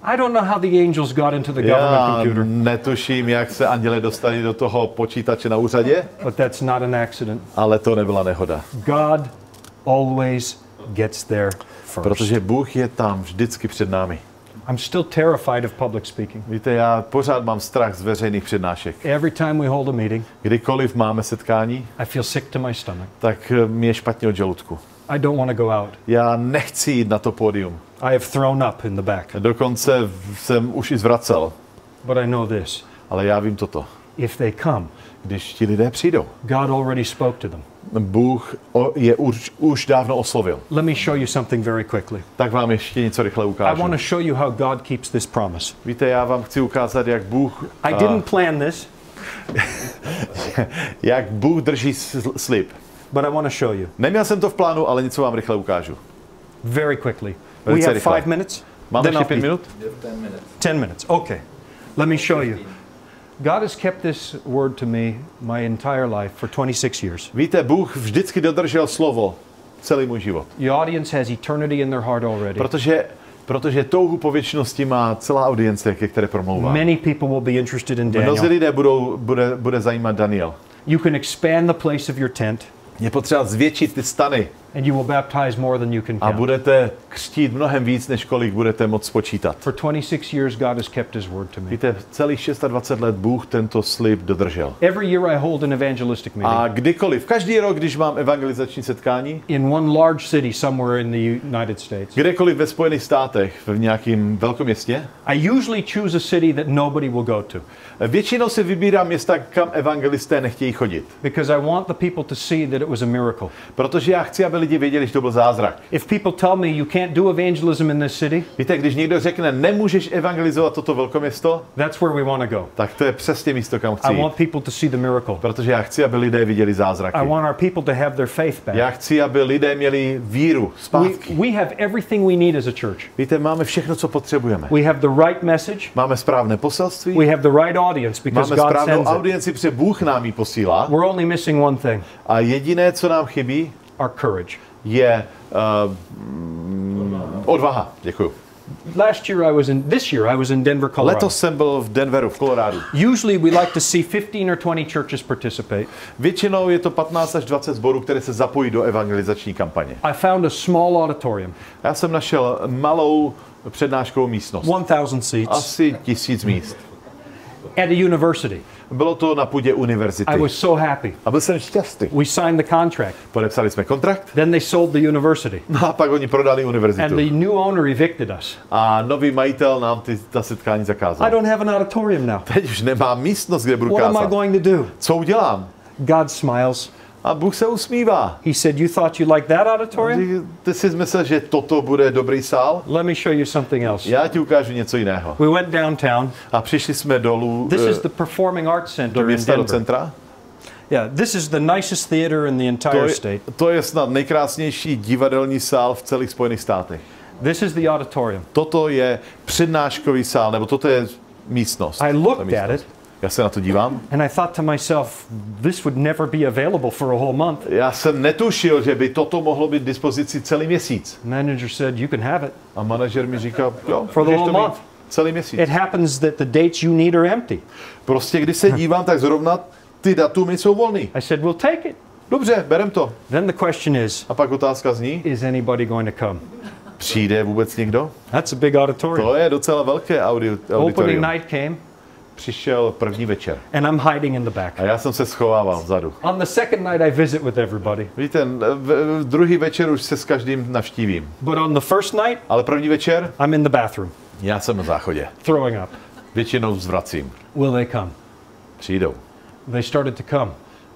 I don't know how the angels got into the government Já computer, netuším, jak se anděle dostali do toho počítače na úřadě, but that's not an accident. ale to nebyla nehoda. God always gets there first. Protože Bůh je tam vždycky před námi. I'm still terrified of public speaking. Víte, já pořád mám strach z veřejných přednášek. Every time we hold a meeting, Kdykoliv máme setkání, I feel sick to my stomach. tak mi je špatně od žaludku. I don't want to go out. Já nechci jít na to pódium. I have thrown up in the back. Dokonce jsem už i zvracel. But I know this. Ale já vím toto. If they come, Když ti lidé přijdou, God already spoke to them. Bůh je už dávno oslovil. Let me show you something very quickly. Tak vám ještě něco rychle I ukážu. want to show you how God keeps this promise. Víte, já vám chci ukázat, jak Bůh, I didn't plan this, jak Bůh drží slib. but I want to show you Neměl jsem to v plánu, ale něco vám rychle ukážu. very quickly. We Velice have rychle. 5 minutes? Máme Then ještě I'll 5 be- minut? 10 minutes. Okay. Let me show you. God has kept this word to me my entire life for 26 years. Víte, Bůh vždycky dodržel slovo celý můj život. The audience has eternity in their heart already. Protože touhu po věčnosti má celá audience, ke které promlouvá. Many people will be interested in Mnozí Daniel. lidé bude zajímat Daniel. You can expand the place of your tent, Je potřeba zvětšit ty stany and you will baptize more than you can a count. budete křtít mnohem víc, než kolik budete moct spočítat. For 26 years, God has kept His word to me. Víte, celých 26 let Bůh tento slib dodržel. Every year I hold an evangelistic meeting A kdykoliv, každý rok, když mám evangelizační setkání, in one large city somewhere in the United States. kdekoliv ve Spojených státech, v nějakém velkém městě, I usually choose a city that nobody will go to většinou si vybírám města, kam evangelisté nechtějí chodit. because I want the people to see that it was a miracle. Protože já chci, aby lidi věděli, že to byl zázrak. If people tell me you can't do evangelism in this city, Víte, když někdo řekne, nemůžeš evangelizovat toto velkoměsto, that's where we want to go. tak to je přesně místo, kam chci I jít. want people to see the miracle. Protože já chci, aby lidé viděli zázraky. I want our people to have their faith back. Já chci, aby lidé měli víru zpátky. We have everything we need as a church. Víte, máme všechno, co potřebujeme. We have the right message. Máme správné poselství, We have the right audience because máme God správnou sends it. audienci, protože Bůh nám ji posílá. We're only missing one thing, A jediné, co nám chybí, our courage. je odvaha. Děkuju. This year I was in Denver, Colorado. Letos jsem byl v Denveru, v Kolorádu. Usually we like to see 15 or 20 churches participate. Většinou je to 15 až 20 sborů, které se zapojí do evangelizační kampaně. I found a small auditorium, Já jsem našel malou přednáškovou místnost. 1,000 seats, Asi 1000 míst. at a university. Bylo to na půdě univerzity. I was so happy. A byl jsem šťastný. We signed the contract. Podepsali jsme kontrakt, Then they sold the university. no a pak oni prodali And univerzitu. the new owner evicted us. A nový majitel nám ta setkání I zakázal. don't have an auditorium now. Teď už nemám místnost, kde budu What am I kázat. going to do? Co udělám? God smiles. A Bůh se usmívá. He said, you thought you liked that auditorium? Ty jsi myslel, že toto bude dobrý sál? Let me show you something else. Já ti ukážu něco jiného. We went downtown. A přišli jsme dolů This is the Performing Arts do Center in města, do Denver. centra. Yeah, this is the nicest theater in the entire state. To je snad nejkrásnější divadelní sál v celých Spojených státech. This is the auditorium. Toto je přednáškový sál, nebo toto je místnost. I Ta looked místnost. at it Já se na to dívám. and I thought to myself, this would never be available for a whole month. Já jsem netušil, že by toto mohlo být k dispozici celý měsíc. Manager said, you can have it. A manažer mi říkal, jo, For the můžeš whole to mít month. celý měsíc. It happens that the dates you need are empty. Prostě když se dívám, tak zrovna ty datumy jsou volný. I said, we'll take it. Dobře, berem to. Then the question is A pak otázka zní, is anybody going to come? přijde vůbec někdo? That's a big auditorium. To je docela velké Opening auditorium. night came Přišel první večer and I'm hiding in the back. a já jsem se schovával vzadu. On the second night I visit with everybody. Víte, druhý večer už se s každým navštívím. But on the first night, Ale první večer, I'm in the bathroom, já jsem na záchodě. throwing up. Většinou zvracím. Will they come? Přijdou. They started to come.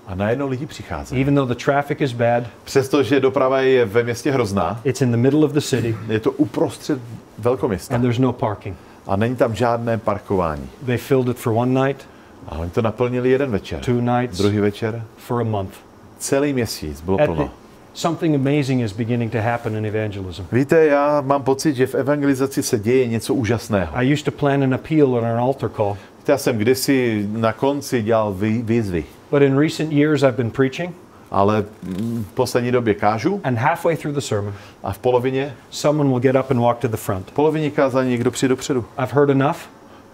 A najednou lidi přicházejí. Even though the traffic is bad, Přestože doprava je ve městě hrozná, it's in the middle of the city, je to uprostřed velkoměsta. and there's no parking. A není tam žádné parkování. They filled it for one night, A oni to naplnili jeden večer. 2 nights, Druhý večer. for a month. Celý měsíc bylo plno. Something amazing is beginning to happen in evangelism. Víte, já mám pocit, že v evangelizaci se děje něco úžasného. I used to plan an appeal on an altar call. Já jsem kdysi na konci dělal výzvy. But in recent years I've been preaching. Ale v poslední době kážu. And halfway through the sermon, a v polovině someone will get up and walk to the front. V polovině kázání někdo přijde dopředu. I've heard enough.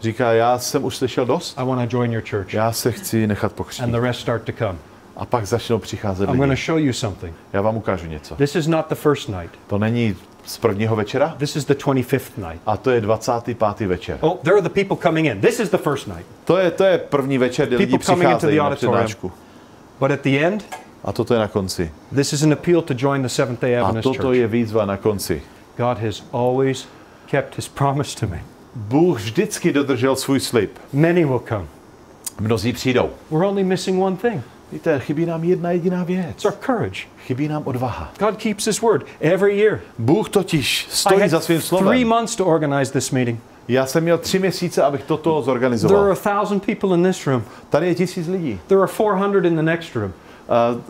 Říká, já jsem už slyšel dost. I want to join your church. Já se chci nechat pokřtít. And the rest start to come. A pak začnou přicházet I'm going to lidi. show you something. Já vám ukážu něco. This is not the first night. To není z prvního večera. This is the 25th night. A to je 25. večer. Oh, there are the people coming in. This is the first night. To je první večer, kdy lidi přicházejí na přednášku. But at the end, a toto je na konci. This is an appeal to join the Seventh-day Adventist Church. A toto je výzva na konci. God has always kept his promise to me. Bůh vždycky dodržel svůj slib. Many will come. Mnozí přijdou. We're only missing one thing. Víte, chybí nám jedna jediná věc. It's our courage. Chybí nám odvaha. God keeps his word every year. Bůh totiž stojí za svým slovem. I had 3 months to organize this meeting. Já jsem měl 3 měsíce, abych toto zorganizoval. There are 1,000 people in this room. Tady je 1000 lidí. There are 400 in the next room.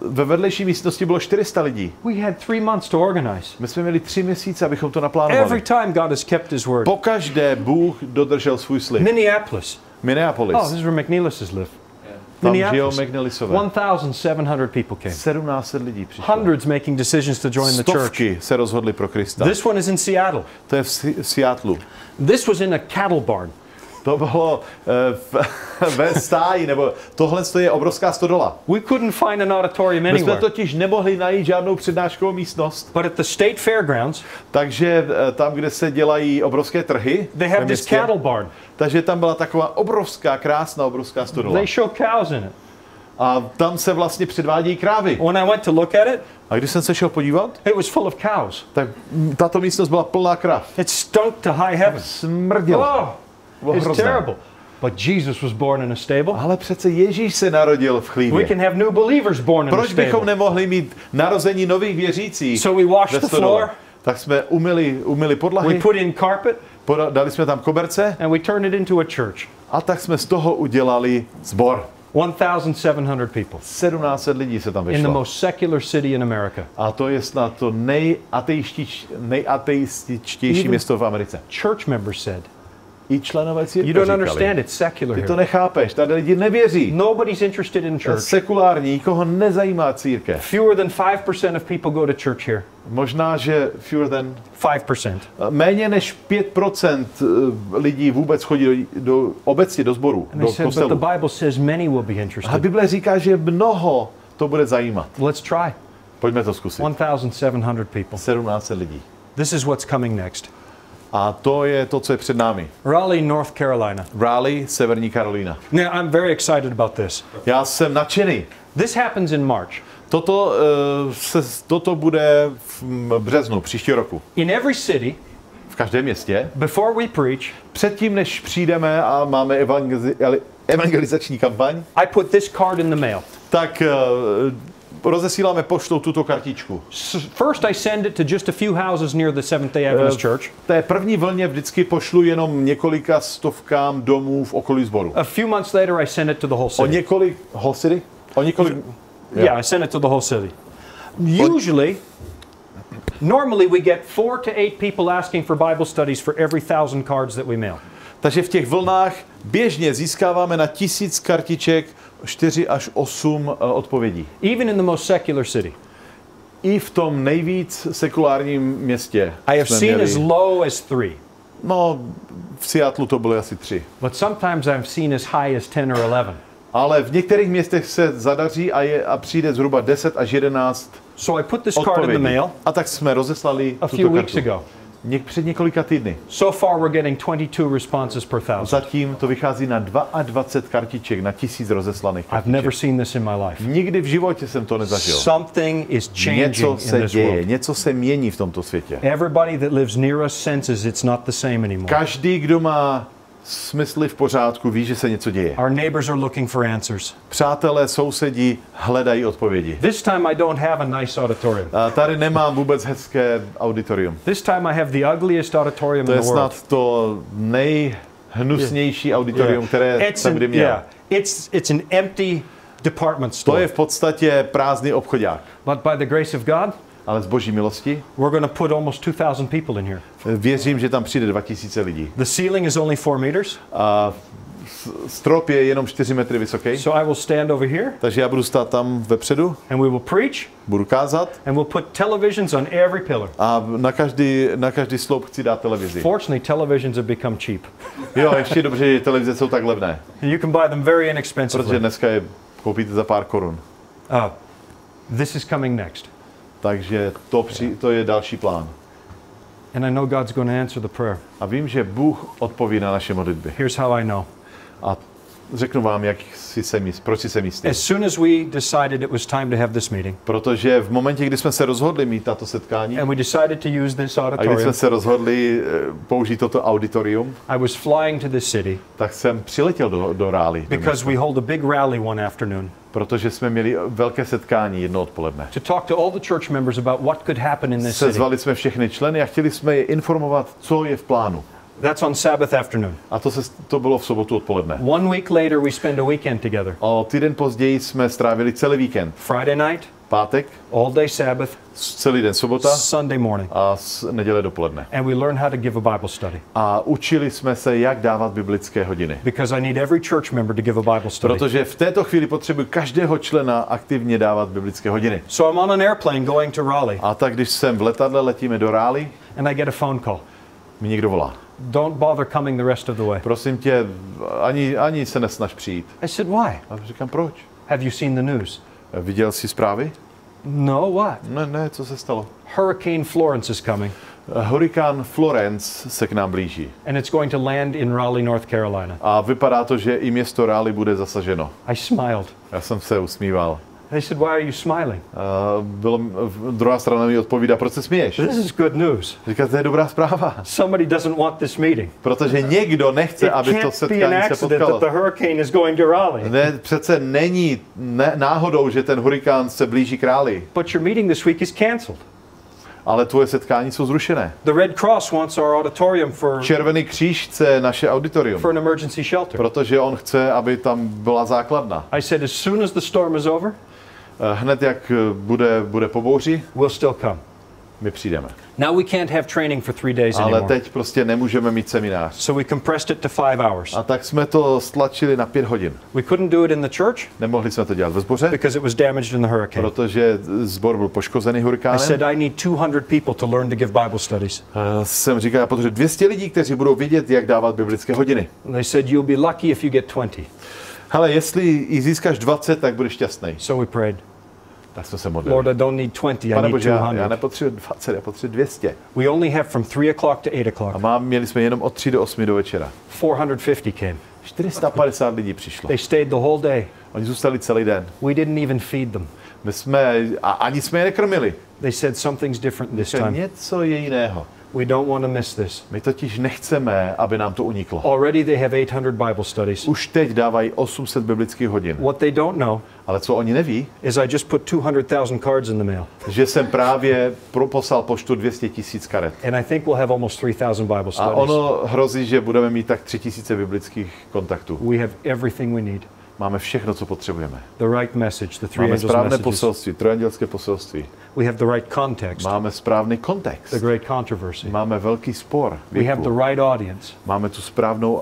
Ve vedlejší místnosti bylo 400 lidí. We had 3 months to organize. My jsme měli 3 měsíce, abychom to naplánovali. Every time God has kept his word. Pokaždé Bůh dodržel svůj slib. Minneapolis. Minneapolis. Oh, this is where McNeilises live. Tam žijou McNeilisové. 1,700 people came. 1700 lidí přišlo. Hundreds making decisions to join the church. Stovky se rozhodli pro Krista. This one is in Seattle. To je v Seattlu. This was in a cattle barn. To bylo ve stáji, nebo tohle je obrovská stodola. We couldn't find an auditorium anywhere. My jsme totiž nemohli najít žádnou přednáškovou místnost. But at the state fairgrounds, takže tam, kde se dělají obrovské trhy, they have this cattle barn. Takže tam byla taková krásná obrovská stodola. They show cows in it. A tam se vlastně předvádějí krávy. When I went to look at it, a když jsem se šel podívat, it was full of cows. Tak tato místnost byla plná krav. It stunk to high heaven. Smrdělo. It's terrible. But Jesus was born in a stable. Ale přece Ježíš se narodil v chlívě. We can have new believers born in a stable. Proč bychom nemohli mít narození nových věřících? So we washed the floor. Tak jsme umyli podlahy. We put in carpet. Dali jsme tam koberce. And we turned it into a church. A tak jsme z toho udělali sbor. 1,700 people. 1700 lidí se tam vyšlo. In the most secular city in America. A to je snad to nejateističtější město v Americe. Church members said. I členové církve You don't understand, it's secular. Ty to nechápeš, tady lidi nevěří. Nobody's interested in church. Sekulární, nikoho nezajímá církev. Fewer than 5% of people go to church here. Možná, že fewer than 5%. Méně než 5% lidí vůbec chodí obecně do sborů, do kostelů. But the Bible says many will be interested. A Bible říká, že mnoho to bude zajímat. Let's try. Pojďme to zkusit. 1,700 people. 1700 lidí. This is what's coming next. A to je to, co je před námi. Raleigh, North Carolina. Raleigh, Severní Karolína. Now, I'm very excited about this. Já jsem nadšený. This happens in March. Toto bude v březnu příštího roku. In every city, v každém městě, before we preach, předtím, než přijdeme a máme evangelizační kampaň, I put this card in the mail. Tak rozesíláme poštou tuto kartičku. First I send it to just a few houses near the Seventh-day Adventist Church. V té první vlně vždycky pošlu jenom několika stovkám domů v okolí sboru. A few months later I send it to the whole city. Yeah, I send it to the whole city. Normally we get 4 to 8 people asking for Bible studies for every 1,000 cards that we mail. Takže v těch vlnách běžně získáváme na 1000 kartiček 4 až 8 odpovědí. Even in the most secular city. I v tom nejvíc sekulárním městě. I have seen as low as 3. No, v Seattlu to bylo asi 3. But sometimes I've seen as high as 10 or 11. Ale v některých městech se zadaří a přijde zhruba 10 až 11 So I put this card in the mail. A tak jsme rozeslali a few weeks ago. Před několika týdny. So far we're getting 22 responses per 1,000. Zatím to vychází na 22 kartiček na 1000 rozeslaných kartiček. I've never seen this in my life. Nikdy v životě jsem to nezažil. Something is changing něco se in this děje, world. něco se mění v tomto světě. Everybody that lives near us senses it's not the same anymore. Každý, kdo má smysly v pořádku, ví, že se něco děje. Our neighbors are looking for answers. Přátelé, sousedi hledají odpovědi. This time I don't have a nice auditorium. A tady nemám vůbec hezké auditorium. This time I have the ugliest auditorium to in the world. To je snad to nejhnusnější auditorium, které jsem kdy měl. It's an empty department To store. je v podstatě prázdný obchodák. But by the grace of God, Ale z boží milosti we're going to put almost 2,000 people in here. věřím, že tam přijde 2000 lidí. The ceiling is only 4 meters. A strop je jenom 4 metry vysoký. So I will stand over here Takže já budu stát tam vepředu, and we will preach budu kázat and we'll put televisions on every pillar. a na každý sloup chci dát televizi. Fortunately, televisions have become cheap. Jo, ještě dobře, že televize jsou tak levné, You can buy them very protože inexpensively. dneska je koupíte za pár korun. This is coming next. Takže to je další plán. And I know God's going to answer the prayer. A vím, že Bůh odpoví na naše modlitby. Here's how I know. A řeknu vám, proč si jsem jistý. As soon as we decided it was time to have this meeting, Protože v momentě, kdy jsme se rozhodli mít tato setkání and we decided to use this a když jsme auditorium, se rozhodli použít toto auditorium, I was flying to this city tak jsem přiletěl do Raleigh. because we hold a big rally one afternoon Protože jsme měli velké setkání jedno odpoledne. to talk to all the church members about what could happen in this city. Sezvali jsme všechny členy a chtěli jsme je informovat, co je v plánu. That's on Sabbath afternoon. A to bylo v sobotu odpoledne. 1 week later, we spend a weekend together. O týden později jsme strávili celý víkend. Friday night, Pátek, all day Sabbath, celý den sobota Sunday morning. a neděle dopoledne. And we learn how to give a Bible study. A učili jsme se, jak dávat biblické hodiny. Because I need every church member to give a Bible study. Protože v této chvíli potřebuji každého člena aktivně dávat biblické hodiny. So I'm on an airplane going to Raleigh, A tak, když jsem v letadle, letíme do Raleigh, and I get a phone call. mi někdo volá. Don't bother coming the rest of the way. Prosím tě, ani se nesnaž přijít. I said, why? A říkám, proč? Have you seen the news? Viděl jsi zprávy? No, what? Ne, co se stalo? Hurricane Florence is coming, Hurikán Florence se k nám blíží. and it's going to land in Raleigh, North Carolina. A vypadá to, že i město Raleigh bude zasaženo. I smiled. Já jsem se usmíval. They said, why are you smiling? Druhá strana mi odpovídá, proč se směješ? This is good news. Říká, to je dobrá zpráva. Somebody doesn't want this meeting. Protože někdo nechce, It aby to can't be an setkání se accident potkalo. that the hurricane is going to Raleigh. Ne, přece není náhodou, že ten hurikán se blíží k Raleigh. But your meeting this week is canceled. Ale tvoje setkání jsou zrušené. The Red Cross wants our auditorium Červený kříž chce naše auditorium, for an emergency shelter. protože on chce, aby tam byla základna. I said, as soon as the storm is over, Hned jak bude po bouři, we'll still come. my přijdeme. Now we can't have training for 3 days Ale anymore. teď prostě nemůžeme mít seminář. So we compressed it to 5 hours. A tak jsme to stlačili na 5 hodin. We couldn't do it in the church Nemohli jsme to dělat ve sboře, because it was damaged in the hurricane. protože sbor byl poškozený I hurikánem. said, I need 200 people to learn to give Bible studies. Jsem říkal, já potřebuji 200 lidí, kteří budou vědět, jak dávat biblické hodiny. They said, you'll be lucky if you get 20. Hele, jestli jí získáš 20, tak budeš šťastný. So we prayed, Tak jsme se modlili. Lord, I don't need 20, I Pane need Bože, já 200. nepotřebuji 20, já potřebuji 200. We only have from 3 o'clock to 8 o'clock. A měli jsme jenom od 3 do 8 do večera. 450 came. 450 lidí přišlo. They stayed the whole day. Oni zůstali celý den. We didn't even feed them. Ani jsme je nekrmili. They said something's different this To je time. něco je jiného. We don't want to miss this. My totiž nechceme, aby nám to uniklo. Already they have 800 Bible studies. Už teď dávají 800 biblických hodin. What they don't know Ale co oni neví, is I just put 200,000 cards in the mail. že jsem právě poslal poštu 200 000 karet. And I think we'll have almost 3,000 Bible A studies. ono hrozí, že budeme mít tak 3000 biblických kontaktů. We have everything we need. Máme všechno, co potřebujeme. The right message, the three Máme angels' správné messages. poselství, trojandělské poselství. We have the right context, Máme správný kontext. the great controversy. Máme velký spor We have věku. the right audience.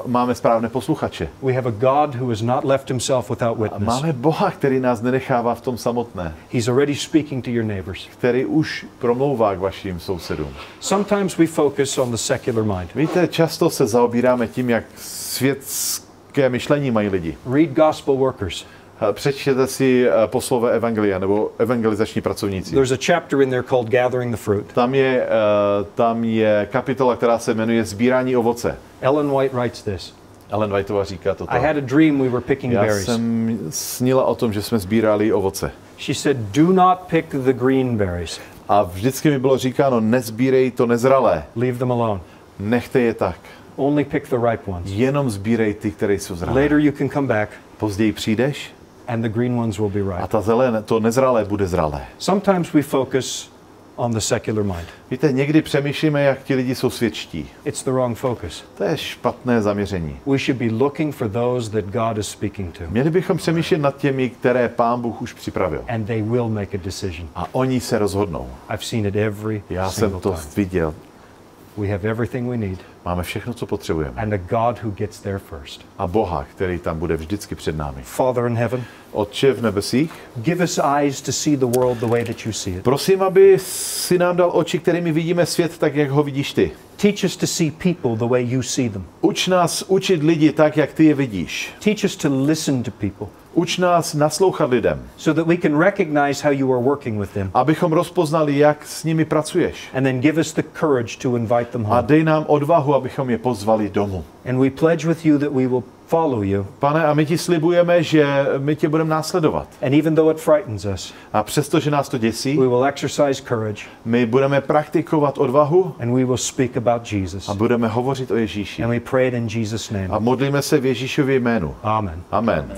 Máme správné posluchače. We have a God who has not left himself without A witness. máme Boha, který nás nenechává v tom samotné. He's already speaking to your neighbors. Který už promlouvá k vašim sousedům. Sometimes we focus on the secular mind. Víte, často se zaobíráme tím, jak světské myšlení mají lidi. Read gospel workers. Přečtěte si poslové evangelia nebo evangelizační pracovníci. There's a chapter in there called Gathering the Fruit. Tam je kapitola, která se jmenuje Sbírání ovoce. Ellen White writes this. Ellen Whiteová říká toto. I had a dream we were picking Já berries. jsem snila o tom, že jsme sbírali ovoce. She said, do not pick the green berries. A vždycky mi bylo říkáno, nezbírej to nezralé. Leave them alone. Nechte je tak. Only pick the ripe ones. Jenom sbírej ty, které jsou zralé. Later you can come back Později přijdeš and the green ones will be a ripe. to nezralé bude zralé. Sometimes we focus on the secular mind. Víte, někdy přemýšlíme, jak ti lidi jsou světští. It's the wrong focus. To je špatné zaměření. We should be looking for those that God is speaking to. Měli bychom přemýšlet nad těmi, které Pán Bůh už připravil. And they will make a decision. A oni se rozhodnou. I've seen it every Já single jsem to time. viděl. We have everything we need. Máme všechno, co potřebujeme. And a God who gets there first. A Boha, který tam bude vždycky před námi. Father in heaven, Otče v nebesích, give us eyes to see the world the way that you see it. prosím, aby si nám dal oči, kterými vidíme svět tak, jak ho vidíš ty. Teach us to see people the way you see them. Uč nás učit lidi tak, jak ty je vidíš. Teach us to listen to people Uč nás naslouchat lidem, so that we can recognize how you are working with them. abychom rozpoznali, jak s nimi pracuješ. And then give us the courage to invite them A home. dej nám odvahu, abychom je pozvali domů. And we pledge with you that we will follow you. Pane, a my ti slibujeme, že my tě budeme následovat. And even though it frightens us, A přesto, že nás to děsí, we will exercise courage my budeme praktikovat odvahu and we will speak about Jesus. a budeme hovořit o Ježíši. And we pray it in Jesus' name. A modlíme se v Ježíšově jménu. Amen. Amen.